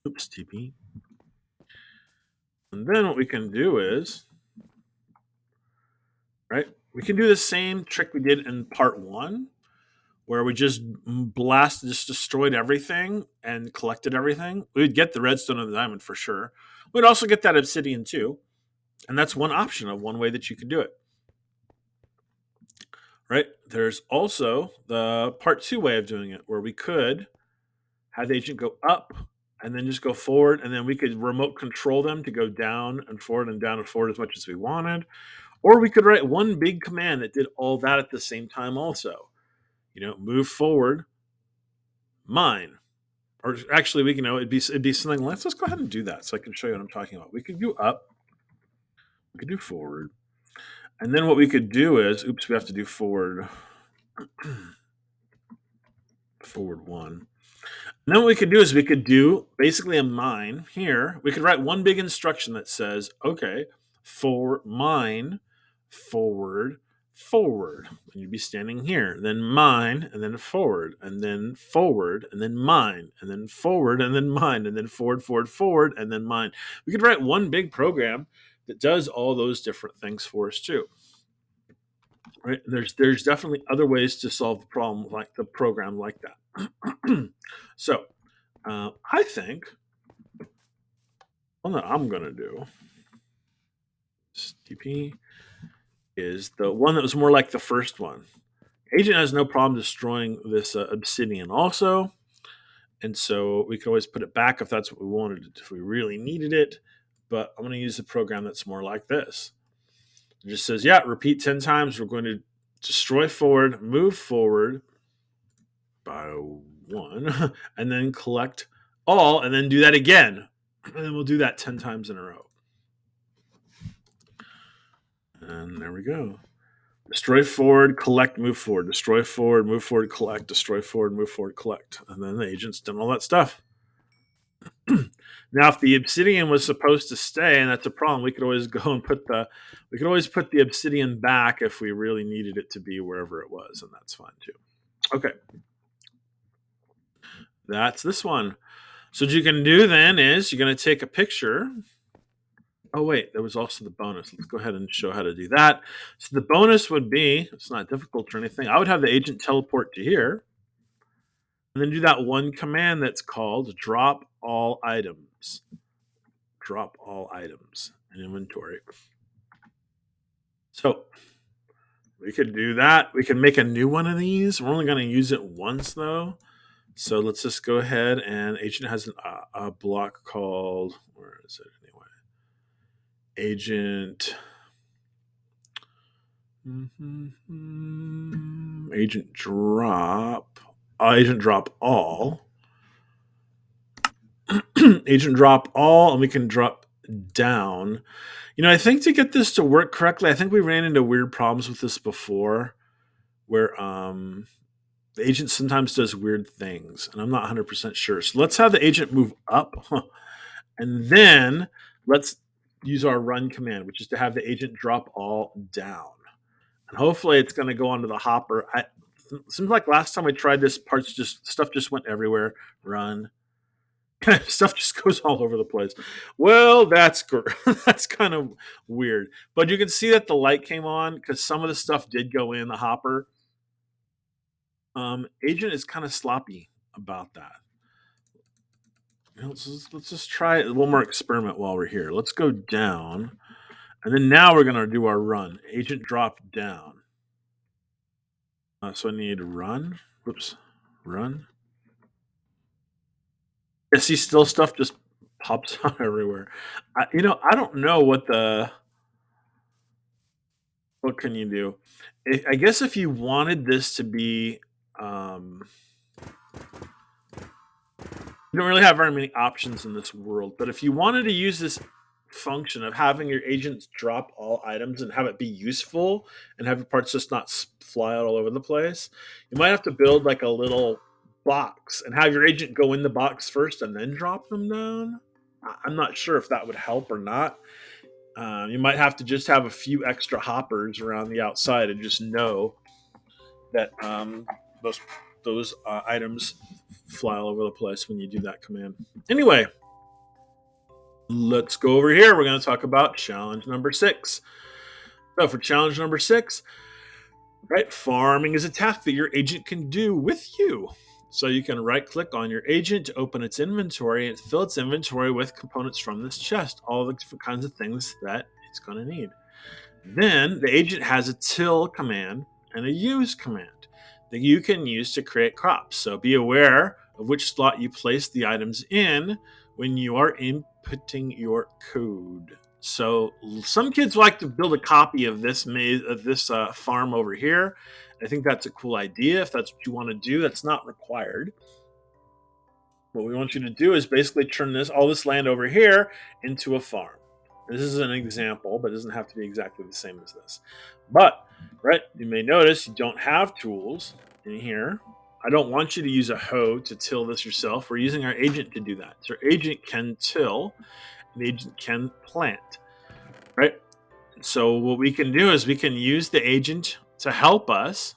Oops, TP. And then what we can do is, right, we can do the same trick we did in part 1, where we just destroyed everything and collected everything. We'd get the redstone and the diamond for sure. We'd also get that obsidian too. And that's one option of one way that you could do it. Right? There's also the part 2 way of doing it, where we could have the agent go up and then just go forward, and then we could remote control them to go down and forward as much as we wanted. Or we could write one big command that did all that at the same time also. Move forward, mine. Or actually, we can it'd be something like, let's go ahead and do that so I can show you what I'm talking about. We could do up, we could do forward, and then what we could do is, we have to do forward, forward 1. And then what we could do is we could do basically a mine here. We could write one big instruction that says, okay, for mine, forward, forward. And you'd be standing here. Then mine, and then forward, and then forward, and then mine, and then forward, and then mine, and then forward, forward, forward, and then mine. We could write one big program that does all those different things for us too. Right? There's definitely other ways to solve the problem, like the program like that. So I think one that I'm going to do, TP, is the one that was more like the first one. Agent has no problem destroying this obsidian also. And so we can always put it back if that's what we wanted, if we really needed it. But I'm going to use a program that's more like this. It just says, repeat 10 times. We're going to destroy forward, move forward by 1, and then collect all, and then do that again. And then we'll do that 10 times in a row. And there we go. Destroy forward, collect, move forward. Destroy forward, move forward, collect. Destroy forward, move forward, collect. And then the agent's done all that stuff. Now, if the obsidian was supposed to stay, and that's a problem, we could always go and put the obsidian back if we really needed it to be wherever it was, and that's fine too. Okay, that's this one. So what you can do then is you're going to take a picture. Oh wait, there was also the bonus. Let's go ahead and show how to do that. So the bonus would be, it's not difficult or anything. I would have the agent teleport to here, and then do that one command that's called drop all items. Drop all items in inventory. So we could do that. We can make a new one of these. We're only going to use it once though. So let's just go ahead, and agent has a block called, where is it anyway? Agent. Agent drop. Agent drop all. Agent drop all, and we can drop down. I think to get this to work correctly, I think we ran into weird problems with this before, where the agent sometimes does weird things, and I'm not 100% sure. So let's have the agent move up, and then let's use our run command, which is to have the agent drop all down. And hopefully it's going to go onto the hopper. It seems like last time we tried this, stuff just went everywhere. Run. Stuff just goes all over the place. Well, that's that's kind of weird. But you can see that the light came on because some of the stuff did go in the hopper. Agent is kind of sloppy about that. Let's just try one more experiment while we're here. Let's go down, and then now we're going to do our run. Agent drop down. So I need run. Whoops, run. Yeah, see, still stuff just pops out everywhere. I don't know what can you do. I guess if you wanted this to be, you don't really have very many options in this world. But if you wanted to use this function of having your agents drop all items and have it be useful and have your parts just not fly out all over the place, you might have to build like a little box and have your agent go in the box first and then drop them down. I'm not sure if that would help or not. You might have to just have a few extra hoppers around the outside and just know that those items fly all over the place when you do that command. Anyway, let's go over here. We're going to talk about challenge number 6. So for challenge number 6, right, farming is a task that your agent can do with you. So you can right-click on your agent to open its inventory and fill its inventory with components from this chest, all the different kinds of things that it's going to need. Then the agent has a till command and a use command that you can use to create crops. So be aware of which slot you place the items in when you are inputting your code. So some kids like to build a copy of this farm over here. I think that's a cool idea. If that's what you want to do, that's not required. What we want you to do is basically turn all this land over here into a farm. This is an example, but it doesn't have to be exactly the same as this. But, right, you may notice you don't have tools in here. I don't want you to use a hoe to till this yourself. We're using our agent to do that. So our agent can till, and the agent can plant, right? So what we can do is we can use the agent to help us.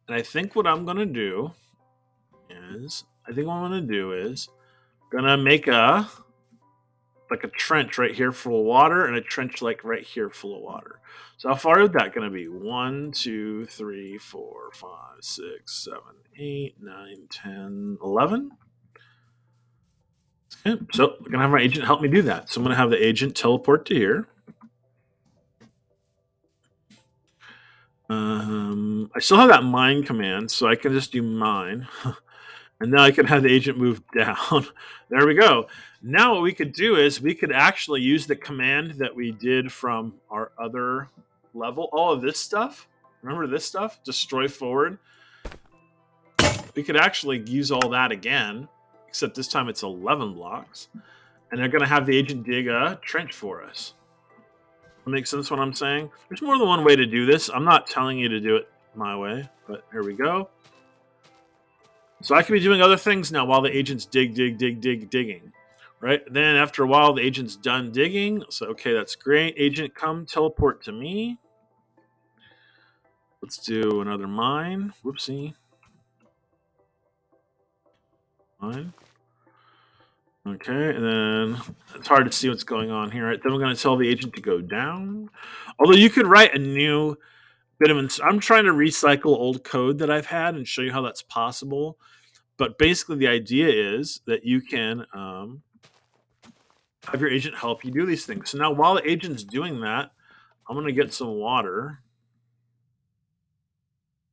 And I think what I'm going to do is, going to make a trench right here full of water and a trench like right here full of water. So how far is that going to be? 1, 2, 3, 4, 5, 6, 7, 8, 9, 10, 11. Okay, so I'm going to have my agent help me do that. So I'm going to have the agent teleport to here. I still have that mine command, so I can just do mine. And now I can have the agent move down. There we go. Now what we could do is we could actually use the command that we did from our other level. All of this stuff. Remember this stuff? Destroy forward. We could actually use all that again, except this time it's 11 blocks. And they're going to have the agent dig a trench for us. That makes sense what I'm saying? There's more than one way to do this. I'm not telling you to do it my way, but here we go. So I could be doing other things now while the agent's digging. Right? Then after a while, the agent's done digging. So, okay, that's great. Agent, come teleport to me. Let's do another mine. Whoopsie. Mine. Okay, and then it's hard to see what's going on here. Right? Then we're going to tell the agent to go down. Although you could write a new bit of... I'm trying to recycle old code that I've had and show you how that's possible. But basically, the idea is that you can have your agent help you do these things. So now while the agent's doing that, I'm going to get some water.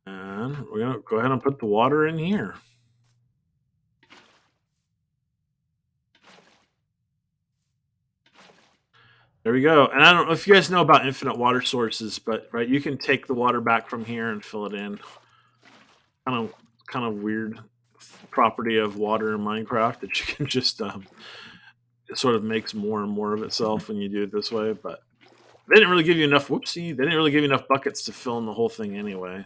And we're going to go ahead and put the water in here. There we go. And I don't know if you guys know about infinite water sources, but right, you can take the water back from here and fill it in. Kind of weird property of water in Minecraft that you can just it sort of makes more and more of itself when you do it this way. But they didn't really give you enough. Whoopsie! They didn't really give you enough buckets to fill in the whole thing anyway.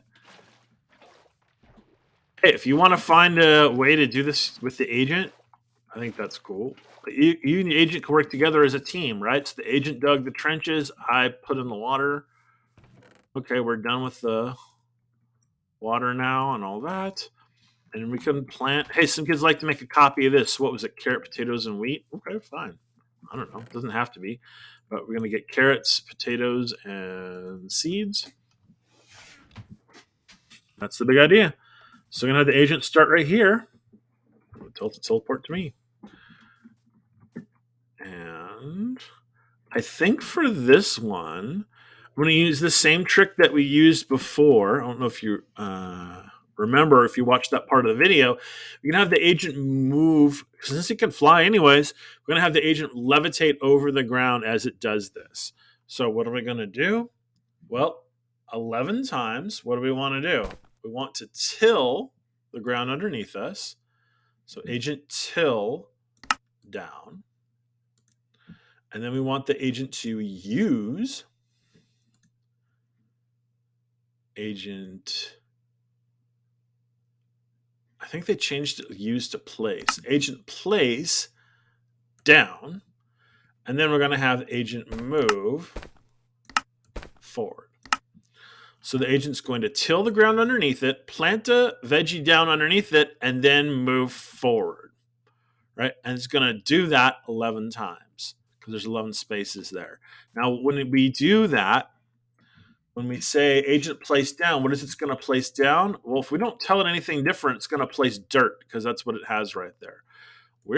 Hey, if you want to find a way to do this with the agent, I think that's cool. You and the agent can work together as a team, right? So the agent dug the trenches, I put in the water. Okay, we're done with the water now and all that. And we can plant. Hey, some kids like to make a copy of this. What was it? Carrot, potatoes, and wheat? Okay, fine. I don't know. It doesn't have to be. But we're going to get carrots, potatoes, and seeds. That's the big idea. So we're going to have the agent start right here. Tell it to teleport to me. And I think for this one, I'm going to use the same trick that we used before. I don't know if you remember, if you watched that part of the video. You're going to have the agent move. Since it can fly anyways, we're going to have the agent levitate over the ground as it does this. So what are we going to do? Well, 11 times, what do we want to do? We want to till the ground underneath us. So agent till down. And then we want the agent to use agent. I think they changed use to place. Agent place down. And then we're going to have agent move forward. So the agent's going to till the ground underneath it, plant a veggie down underneath it, and then move forward. Right? And it's going to do that 11 times because there's 11 spaces there. Now, when we do that, when we say agent place down, what is it going to place down? Well, if we don't tell it anything different, it's going to place dirt because that's what it has right there. We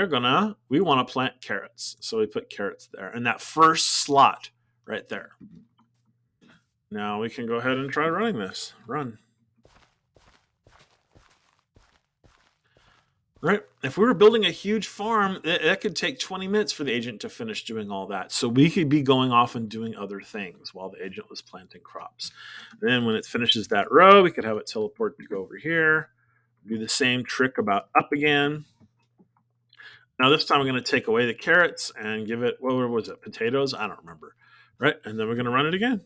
want to plant carrots. So we put carrots there. And that first slot right there. Now we can go ahead and try running this. Run. Right? If we were building a huge farm, that could take 20 minutes for the agent to finish doing all that. So we could be going off and doing other things while the agent was planting crops. Then when it finishes that row, we could have it teleport to go over here. Do the same trick about up again. Now this time we're going to take away the carrots and give it, what was it, potatoes? I don't remember. Right? And then we're going to run it again.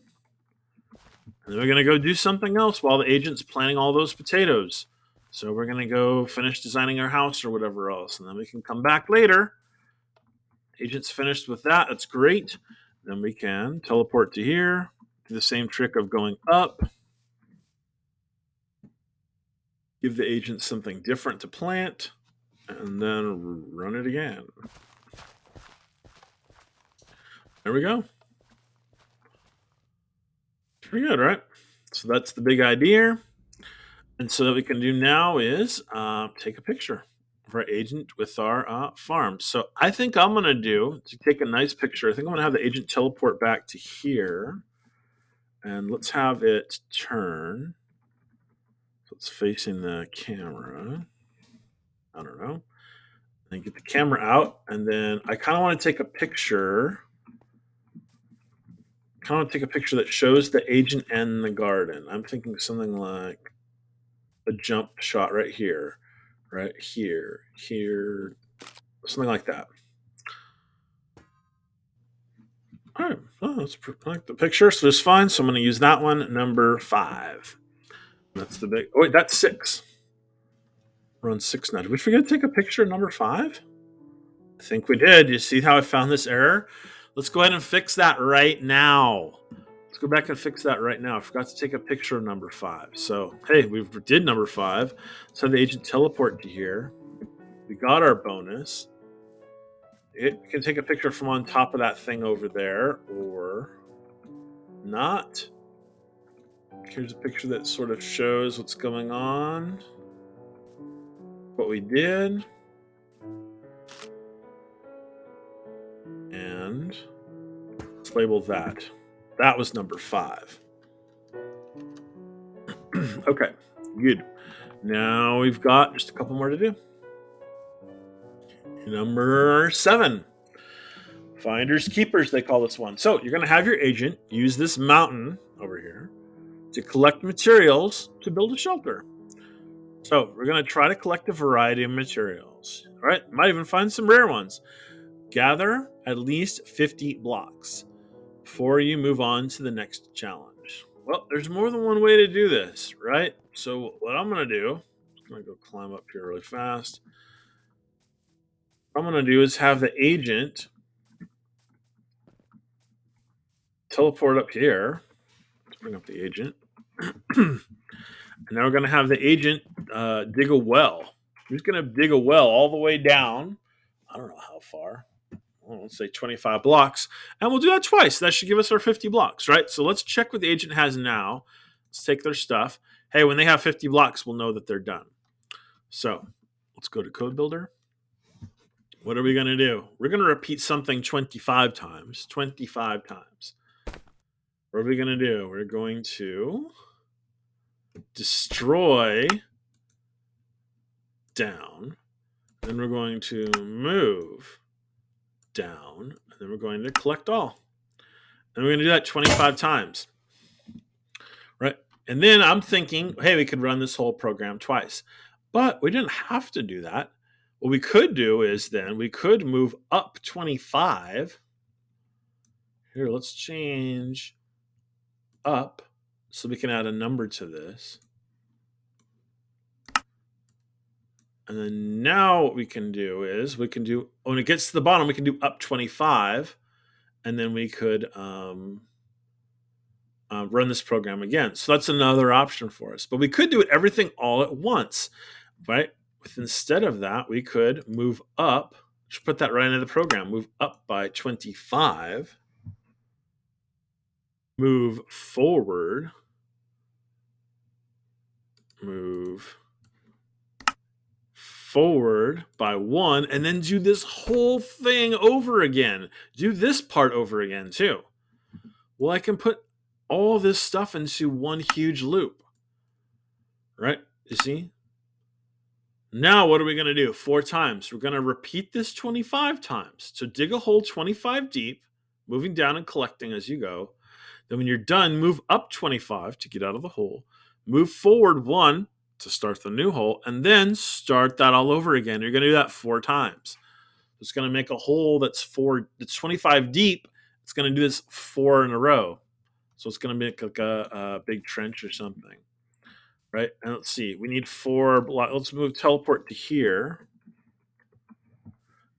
And then we're going to go do something else while the agent's planting all those potatoes. So we're going to go finish designing our house or whatever else. And then we can come back later. Agent's finished with that. That's great. Then we can teleport to here. Do the same trick of going up. Give the agent something different to plant. And then run it again. There we go. Pretty good, right? So that's the big idea. And so what we can do now is take a picture of our agent with our farm. So I think I'm going to do, to take a nice picture, I think I'm going to have the agent teleport back to here. And let's have it turn. So it's facing the camera. I don't know. And get the camera out. And then I kind of want to take a picture. That shows the agent and the garden. I'm thinking something like a jump shot right here, here, something like that. All right, that's like the picture, so it's fine. So I'm going to use that one, number 5. That's the big. Oh wait, that's 6. We're on 6 now. Did we forget to take a picture of number 5? I think we did. You see how I found this error? Let's go ahead and fix that right now. Let's go back and fix that right now. I forgot to take a picture of number 5. So, hey, we did number 5. Let's have the agent teleport to here. We got our bonus. It can take a picture from on top of that thing over there, or not. Here's a picture that sort of shows what's going on, what we did, and let's label that. That was number 5. Okay, good. Now we've got just a couple more to do. Number 7. Finders keepers, they call this one. So you're going to have your agent use this mountain over here to collect materials to build a shelter. So we're going to try to collect a variety of materials. All right, might even find some rare ones. Gather at least 50 blocks before you move on to the next challenge. Well, there's more than one way to do this, right? So what I'm going to do, I'm going to go climb up here really fast. What I'm going to do is have the agent teleport up here. Let's bring up the agent. And now we're going to have the agent dig a well. He's going to dig a well all the way down. I don't know how far. Well, let's say 25 blocks. And we'll do that twice. That should give us our 50 blocks, right? So let's check what the agent has now. Let's take their stuff. Hey, when they have 50 blocks, we'll know that they're done. So let's go to Code Builder. What are we going to do? We're going to repeat something 25 times. 25 times. What are we going to do? We're going to destroy down. Then we're going to move down. And then we're going to collect all. And we're going to do that 25 times. Right? And then I'm thinking, hey, we could run this whole program twice. But we didn't have to do that. What we could do is then we could move up 25. Here, let's change up so we can add a number to this. And then now what we can do is we can do, when it gets to the bottom, we can do up 25. And then we could run this program again. So that's another option for us. But we could do it everything all at once, right? Instead of that, we could move up. Just put that right into the program. Move up by 25. Move forward. Move forward by 1. And then do this whole thing over again. Do this part over again too. Well, I can put all this stuff into one huge loop. Right? You see? Now, what are we going to do? 4 times. We're going to repeat this 25 times. So dig a hole 25 deep, moving down and collecting as you go. Then when you're done, move up 25 to get out of the hole. Move forward 1 to start the new hole, and then start that all over again. You're going to do that 4 times. It's going to make a hole that's 25 deep. It's going to do this 4 in a row. So it's going to make like a big trench or something. Right? And let's see. We need 4 blocks. Let's move teleport to here.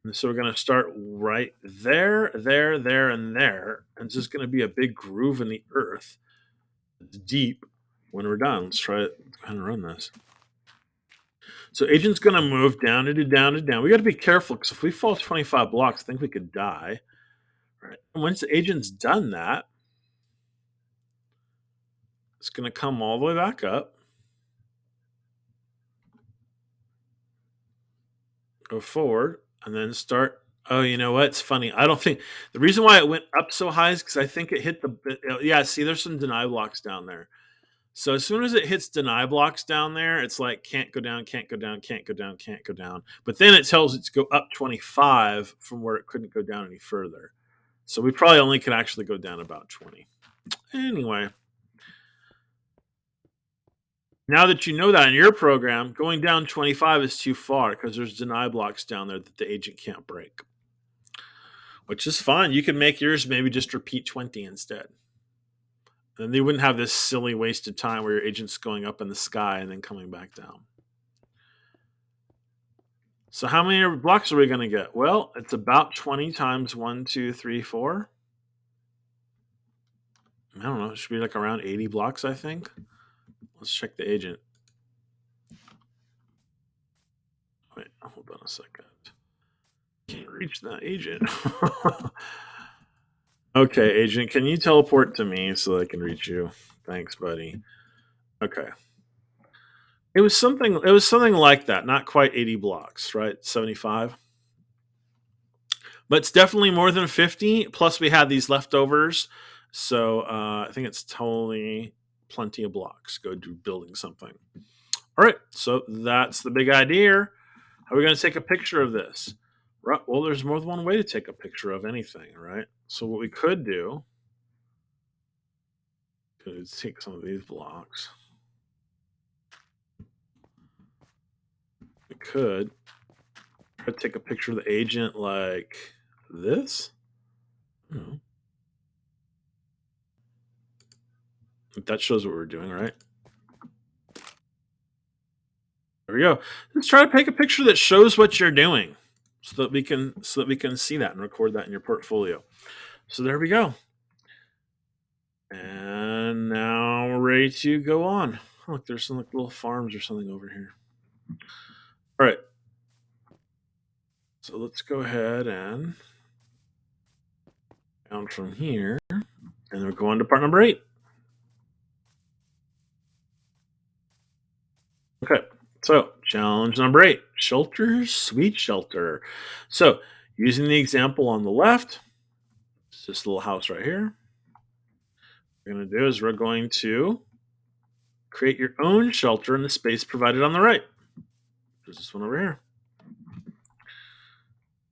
And so we're going to start right there, there, there, and there. And it's just going to be a big groove in the earth. It's deep when we're done. Let's try it. Let's go ahead and run this. So agent's going to move down to down to down. We got to be careful because if we fall 25 blocks, I think we could die. Right? And once the agent's done that, it's going to come all the way back up. Go forward, and then start. Oh, you know what? It's funny. I don't think the reason why it went up so high is because I think it hit the. Yeah, see, there's some deny blocks down there. So as soon as it hits deny blocks down there, it's like can't go down, can't go down, can't go down, can't go down. But then it tells it to go up 25 from where it couldn't go down any further. So we probably only could actually go down about 20. Anyway. Now that you know that in your program, going down 25 is too far because there's deny blocks down there that the agent can't break. Which is fine. You can make yours maybe just repeat 20 instead. And they wouldn't have this silly wasted time where your agent's going up in the sky and then coming back down. So how many blocks are we going to get? Well, it's about 20 times 1, 2, 3, 4. I don't know. It should be like around 80 blocks, I think. Let's check the agent. Wait, hold on a second. Can't reach that agent. Okay, agent, can you teleport to me so I can reach you? Thanks, buddy. Okay. It was something like that, not quite 80 blocks, right? 75. But it's definitely more than 50. Plus we had these leftovers. So I think it's totally plenty of blocks. Go do building something. All right, so that's the big idea. How are we going to take a picture of this? Right, well, there's more than one way to take a picture of anything, right? So what we could do is take some of these blocks. We could try to take a picture of the agent like this. Hmm. That shows what we're doing, right? There we go. Let's try to take a picture that shows what you're doing, so that we can see that and record that in your portfolio. So there we go. And now we're ready to go on. Look, there's some like little farms or something over here. All right. So let's go ahead and down from here, and we're going to part number 8. Okay. So challenge number 8: shelter, sweet shelter. So using the example on the left, it's this little house right here. What we're going to do is we're going to create your own shelter in the space provided on the right. There's this one over here.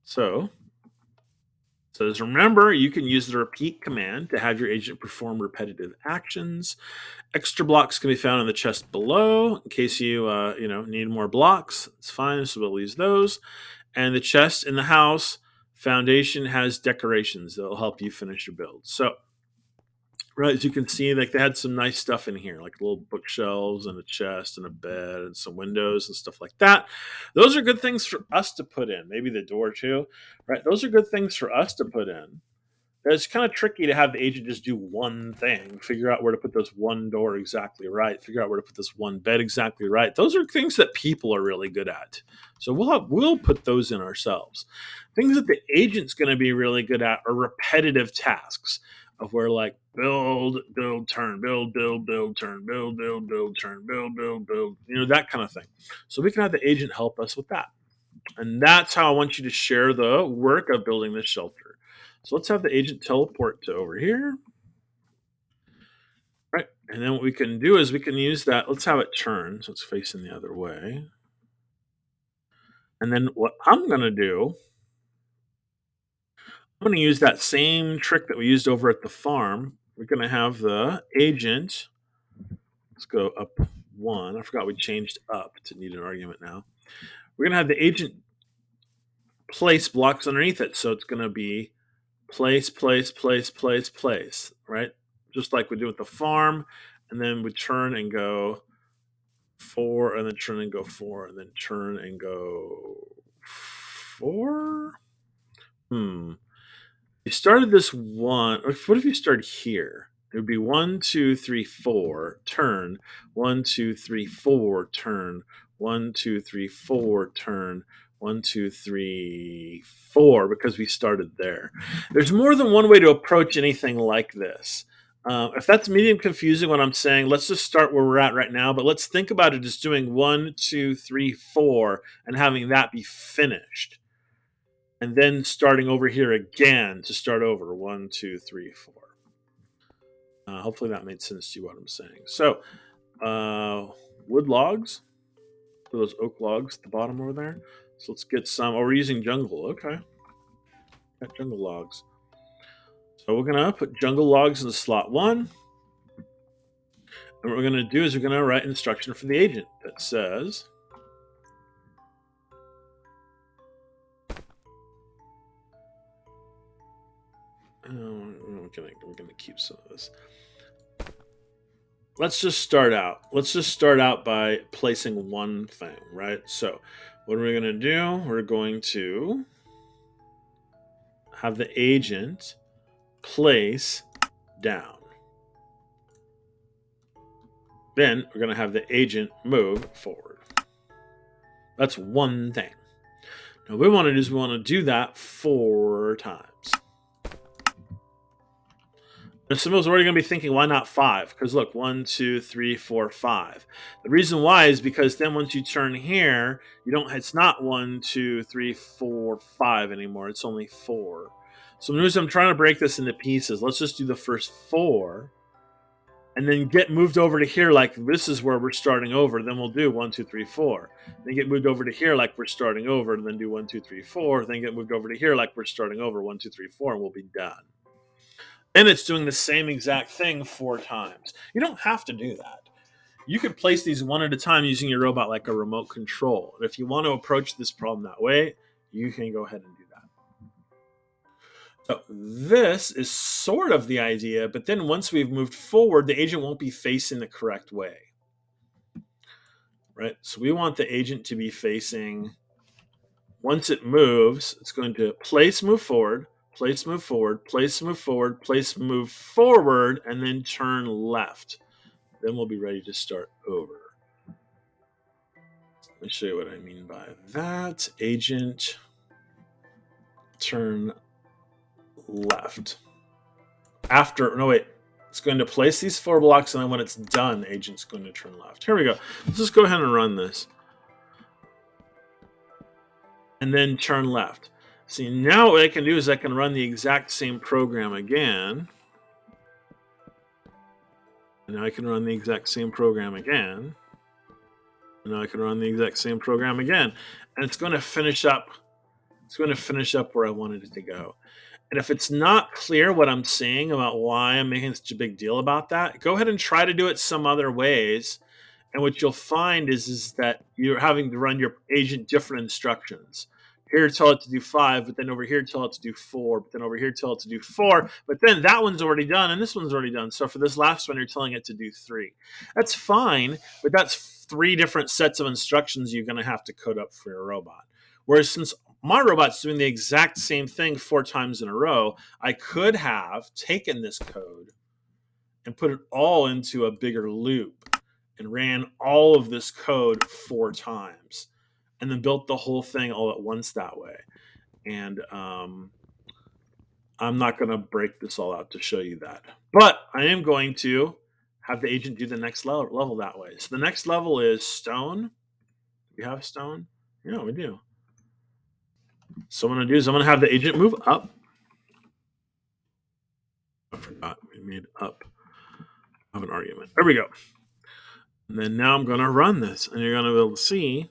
So it says, remember, you can use the repeat command to have your agent perform repetitive actions. Extra blocks can be found in the chest below in case you need more blocks. It's fine, so we'll use those. And the chest in the house foundation has decorations that will help you finish your build. So right, as you can see, like they had some nice stuff in here, like little bookshelves and a chest and a bed and some windows and stuff like that. Those are good things for us to put in. Maybe the door too, right? Those are good things for us to put in. It's kind of tricky to have the agent just do one thing, figure out where to put this one door exactly right, figure out where to put this one bed exactly right. Those are things that people are really good at. So we'll put those in ourselves. Things that the agent's going to be really good at are repetitive tasks of where like build, build, turn, build, build, build, turn, build, build, build, turn, build, build, build, that kind of thing. So we can have the agent help us with that. And that's how I want you to share the work of building this shelter. So let's have the agent teleport to over here. Right. And then what we can do is we can use that. Let's have it turn so it's facing the other way. And then what I'm going to do, I'm going to use that same trick that we used over at the farm. We're going to have the agent. Let's go up 1. I forgot we changed up to need an argument now. We're going to have the agent place blocks underneath it. So it's going to be place, place, place, place, place, right? Just like we do with the farm. And then we turn and go 4, and then turn and go 4, and then turn and go 4. You started this one. What if you start here? It would be 1, 2, 3, 4, turn. 1, 2, 3, 4, turn. 1, 2, 3, 4, turn. 1, 2, 3, 4, because we started there. There's more than one way to approach anything like this. If that's medium confusing what I'm saying, let's just start where we're at right now. But let's think about it as doing 1, 2, 3, 4, and having that be finished. And then starting over here again to start over 1, 2, 3, 4. Hopefully that made sense to you what I'm saying. So, wood logs, those oak logs at the bottom over there. So let's get some. Oh, we're using jungle. Okay, got jungle logs. So we're gonna put jungle logs in slot 1. And what we're gonna do is we're gonna write instruction for the agent that says. We're gonna keep some of this. let's just start out. Let's just start out by placing one thing, right? So, what are we going to do? We're going to have the agent place down. Then we're going to have the agent move forward. That's one thing. Now, what we want to do is we want to do that 4 times. Now, somebody's already going to be thinking, why not 5? Because look, 1, 2, 3, 4, 5. The reason why is because then once you turn here, you don't. It's not 1, 2, 3, 4, 5 anymore. It's only 4. So notice I'm trying to break this into pieces. Let's just do the first 4, and then get moved over to here like this is where we're starting over. Then we'll do 1, 2, 3, 4. Then get moved over to here like we're starting over, and then do 1, 2, 3, 4. Then get moved over to here like we're starting over, 1, 2, 3, 4, and we'll be done. And it's doing the same exact thing 4 times. You don't have to do that. You could place these one at a time using your robot like a remote control. And if you want to approach this problem that way, you can go ahead and do that. So this is sort of the idea, but then once we've moved forward, the agent won't be facing the correct way. Right? So we want the agent to be facing, once it moves, it's going to place, move forward, place, move forward, place, move forward, place, move forward, and then turn left. Then we'll be ready to start over. Let me show you what I mean by that. Agent turn left. It's going to place these 4 blocks, and then when it's done, agent's going to turn left. Here we go. Let's just go ahead and run this. And then turn left. See, now what I can do is I can run the exact same program again. And now I can run the exact same program again. And now I can run the exact same program again. And it's going to finish up. It's going to finish up where I wanted it to go. And if it's not clear what I'm saying about why I'm making such a big deal about that, go ahead and try to do it some other ways. And what you'll find is that you're having to run your agent different instructions. Here tell it to do 5, but then over here tell it to do 4, but then over here tell it to do 4, but then that one's already done and this one's already done. So for this last one, you're telling it to do 3. That's fine, but that's 3 different sets of instructions you're going to have to code up for your robot. Whereas since my robot's doing the exact same thing 4 times in a row, I could have taken this code and put it all into a bigger loop and ran all of this code 4 times and then built the whole thing all at once that way. And I'm not going to break this all out to show you that. But I am going to have the agent do the next level that way. So the next level is stone. Do we have stone? Yeah, we do. So what I'm going to do is I'm going to have the agent move up. I forgot we made up of an argument. There we go. And then now I'm going to run this, and you're going to be able to see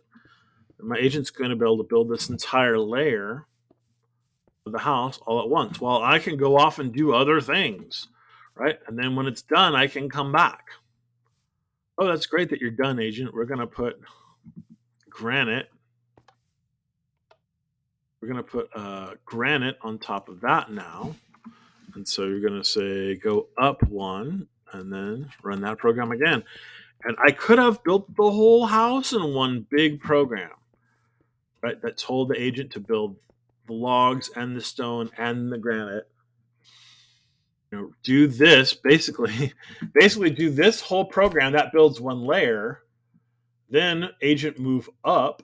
that my agent's going to be able to build this entire layer of the house all at once. While I can go off and do other things, right? And then when it's done, I can come back. Oh, that's great that you're done, agent. We're going to put granite. We're going to put granite on top of that now. And so you're going to say go up 1 and then run that program again. And I could have built the whole house in one big program, right? That told the agent to build the logs and the stone and the granite. Do this basically do this whole program that builds one layer. Then agent move up,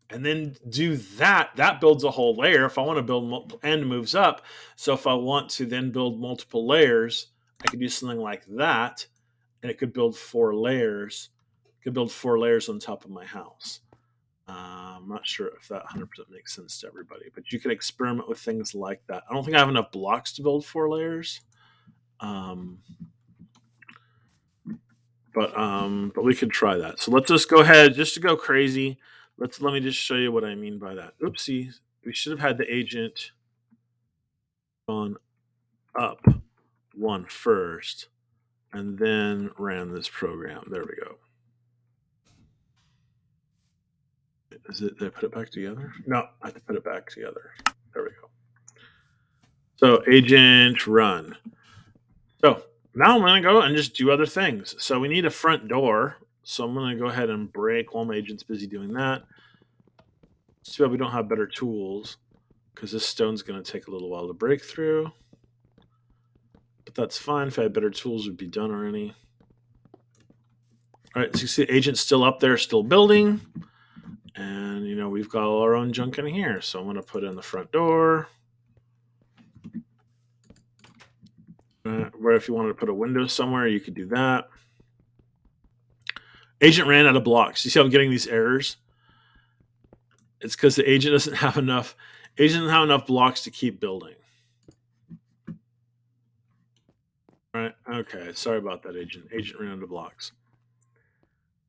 and then do that. That builds a whole layer. If I want to build multiple, and moves up. So if I want to then build multiple layers, I could do something like that, and it could build 4 layers. It could build 4 layers on top of my house. I'm not sure if that 100% makes sense to everybody, but you can experiment with things like that. I don't think I have enough blocks to build 4 layers, but we could try that. So let's just go ahead, just to go crazy. Let me just show you what I mean by that. Oopsie, we should have had the agent gone up 1 first, and then ran this program. There we go. Did I put it back together? No, I have to put it back together. There we go. So agent run. So now I'm going to go and just do other things. So we need a front door. So I'm going to go ahead and break while my agent's busy doing that. It's too bad we don't have better tools because this stone's going to take a little while to break through. But that's fine. If I had better tools, it would be done already. All right, so you see the agent's still up there, still building. And, we've got all our own junk in here. So I'm going to put in the front door. Where if you wanted to put a window somewhere, you could do that. Agent ran out of blocks. You see how I'm getting these errors? It's because the agent doesn't have enough. Agent doesn't have enough blocks to keep building. Right? Okay. Sorry about that, agent. Agent ran out of blocks.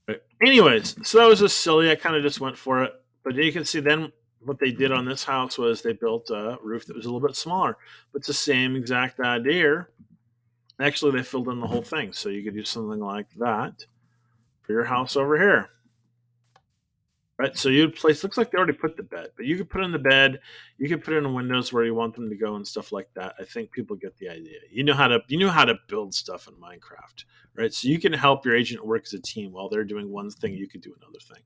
Right. Anyways, so that was just silly. I kind of just went for it. But you can see then what they did on this house was they built a roof that was a little bit smaller, but it's the same exact idea. Actually, they filled in the whole thing. So you could do something like that for your house over here. Right, so you'd place. Looks like they already put the bed, but you could put in the bed. You could put in the windows where you want them to go and stuff like that. I think people get the idea. You know how to build stuff in Minecraft, right? So you can help your agent work as a team while they're doing one thing. You could do another thing.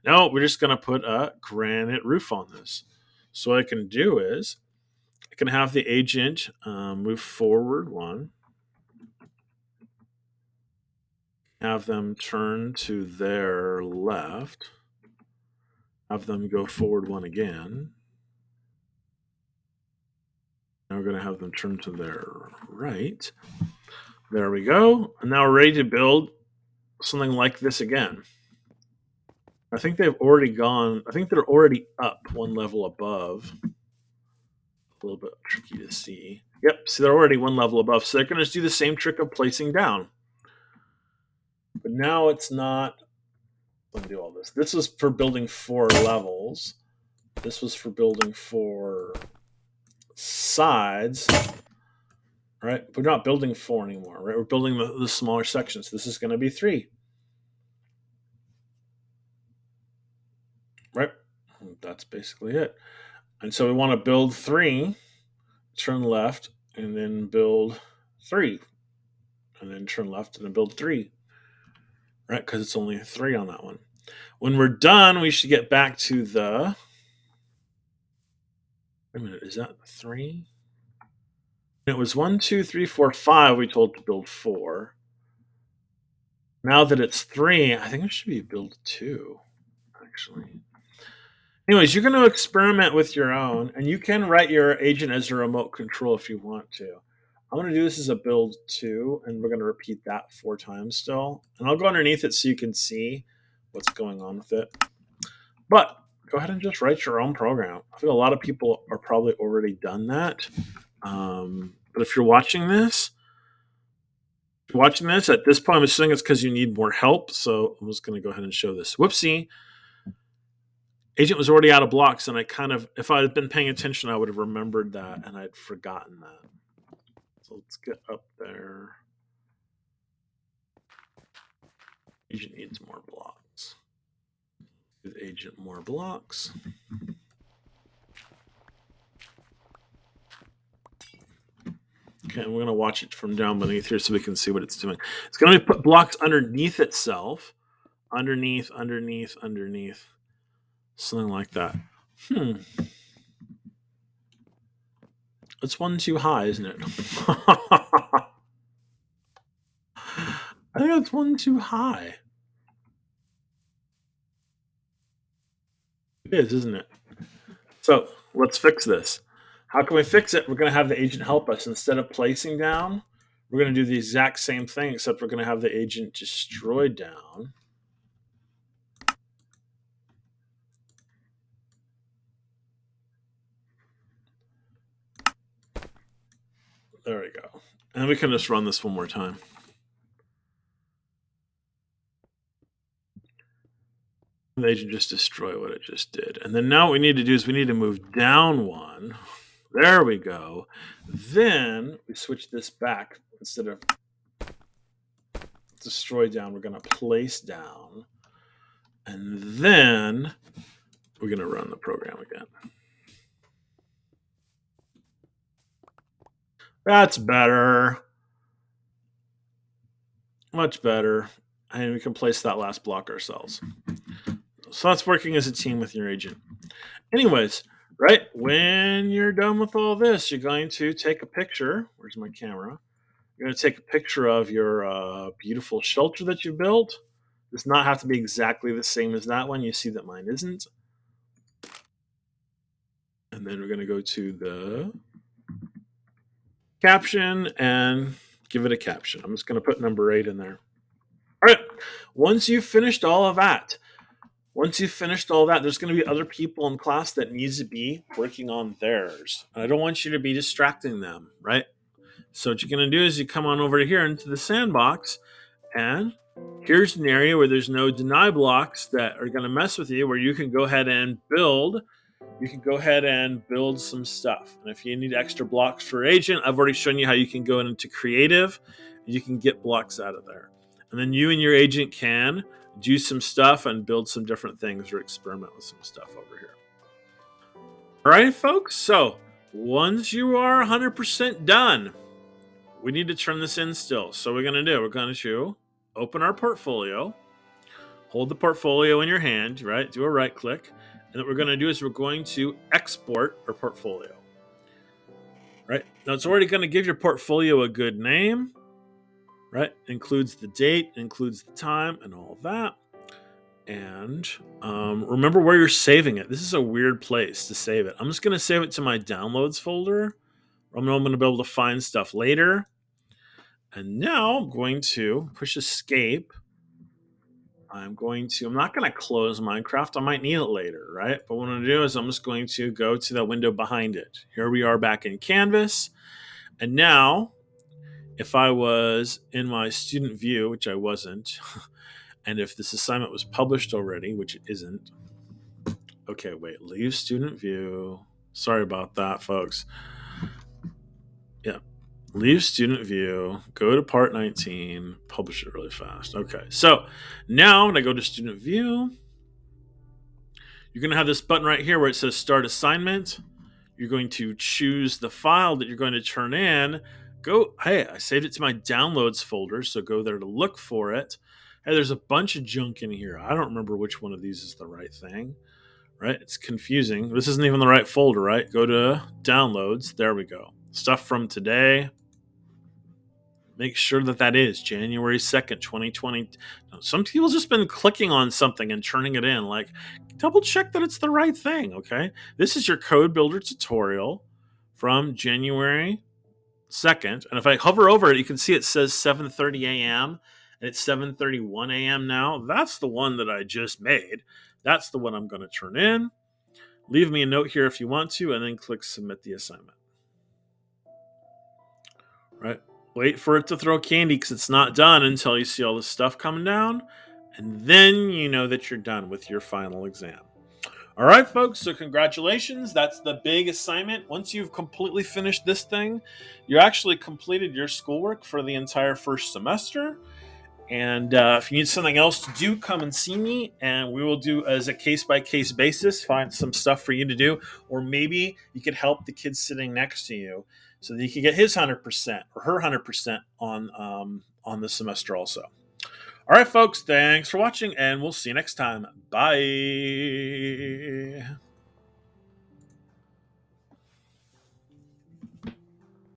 No, we're just gonna put a granite roof on this. So what I can do is I can have the agent move forward one, have them turn to their left. Have them go forward one again. Now we're going to have them turn to their right. There we go. And now we're ready to build something like this again. I think they've already gone. I think they're already up one level above. A little bit tricky to see. Yep, see, they're already one level above. So they're going to do the same trick of placing down. But now it's not. Let me do all this. This was for building 4 levels. This was for building 4 sides. Right? We're not building 4 anymore, right? We're building the smaller sections. This is going to be 3. Right? That's basically it. And so we want to build 3, turn left, and then build 3. And then turn left and then build 3. Right? Because it's only 3 on that one. When we're done, we should get back to the. Wait a minute, is that 3? It was 1, 2, 3, 4, 5. We told to build 4. Now that it's 3, I think it should be build 2, actually. Anyways, you're going to experiment with your own, and you can write your agent as a remote control if you want to. I'm going to do this as a build 2, and we're going to repeat that 4 times still. And I'll go underneath it so you can see what's going on with it. But go ahead and just write your own program. I think a lot of people are probably already done that. But if you're watching this at this point, I'm assuming it's because you need more help. So I'm just going to go ahead and show this. Whoopsie. Agent was already out of blocks, and if I had been paying attention, I would have remembered that, and I'd forgotten that. So let's get up there. Agent needs more blocks. Give agent more blocks. Okay, and we're going to watch it from down beneath here so we can see what it's doing. It's going to put blocks underneath itself. Underneath. Something like that. It's one too high, isn't it? I think that's one too high. It is, isn't it? So let's fix this. How can we fix it? We're going to have the agent help us. Instead of placing down, we're going to do the exact same thing, except we're going to have the agent destroy down. There we go. And we can just run this one more time. The agent just destroy what it just did. And then now what we need to do is we need to move down one. There we go. Then we switch this back. Instead of destroy down, we're going to place down. And then we're going to run the program again. That's better. Much better. And we can place that last block ourselves. So that's working as a team with your agent. Anyways, right, when you're done with all this, you're going to take a picture. Where's my camera? You're going to take a picture of your beautiful shelter that you built. It does not have to be exactly the same as that one. You see that mine isn't. And then we're going to go to the caption and give it a caption. I'm just going to put number 8 in there. All right. Once you've finished all of that, there's going to be other people in class that needs to be working on theirs. I don't want you to be distracting them, right? So what you're going to do is you come on over here into the sandbox, and here's an area where there's no deny blocks that are going to mess with you, where you can go ahead and build. You can go ahead and build some stuff. And if you need extra blocks for agent, I've already shown you how you can go into creative. And you can get blocks out of there. And then you and your agent can do some stuff and build some different things or experiment with some stuff over here. All right, folks. So once you are 100% done, we need to turn this in still. So we're going to open our portfolio, hold the portfolio in your hand, right? Do a right click. And what we're going to do is we're going to export our portfolio. Right? Now it's already going to give your portfolio a good name, right? Includes the date, includes the time, and all of that. And remember where you're saving it. This is a weird place to save it. I'm just going to save it to my downloads folder. I'm going to be able to find stuff later. And now I'm going to push escape. I'm not going to close Minecraft. I might need it later, right? But what I'm going to do is I'm just going to go to the window behind it. Here we are back in Canvas. And now, if I was in my student view, which I wasn't, and if this assignment was published already, which it isn't. Okay, wait, leave student view. Sorry about that, folks. Yeah, leave student view, go to part 19, publish it really fast. Okay, so now when I go to student view, you're going to have this button right here where it says start assignment. You're going to choose the file that you're going to turn in. Hey, I saved it to my downloads folder, so go there to look for it. Hey, there's a bunch of junk in here. I don't remember which one of these is the right thing, right? It's confusing. This isn't even the right folder, right? Go to downloads. There we go. Stuff from today. Make sure that is January 2nd, 2020. Some people just been clicking on something and turning it in. Like, double check that it's the right thing, okay? This is your code builder tutorial from January 2nd. And if I hover over it, you can see it says 7:30 a.m. and it's 7:31 a.m. now. That's the one that I just made. That's the one I'm going to turn in. Leave me a note here if you want to, and then click submit the assignment. Right? Wait for it to throw candy because it's not done until you see all this stuff coming down. And then you know that you're done with your final exam. All right, folks, so congratulations. That's the big assignment. Once you've completely finished this thing, you actually completed your schoolwork for the entire first semester. And if you need something else to do, come and see me, and we will do as a case-by-case basis, find some stuff for you to do. Or maybe you could help the kid sitting next to you so that he can get his 100% or her 100% on the semester also. All right, folks, thanks for watching, and we'll see you next time. Bye.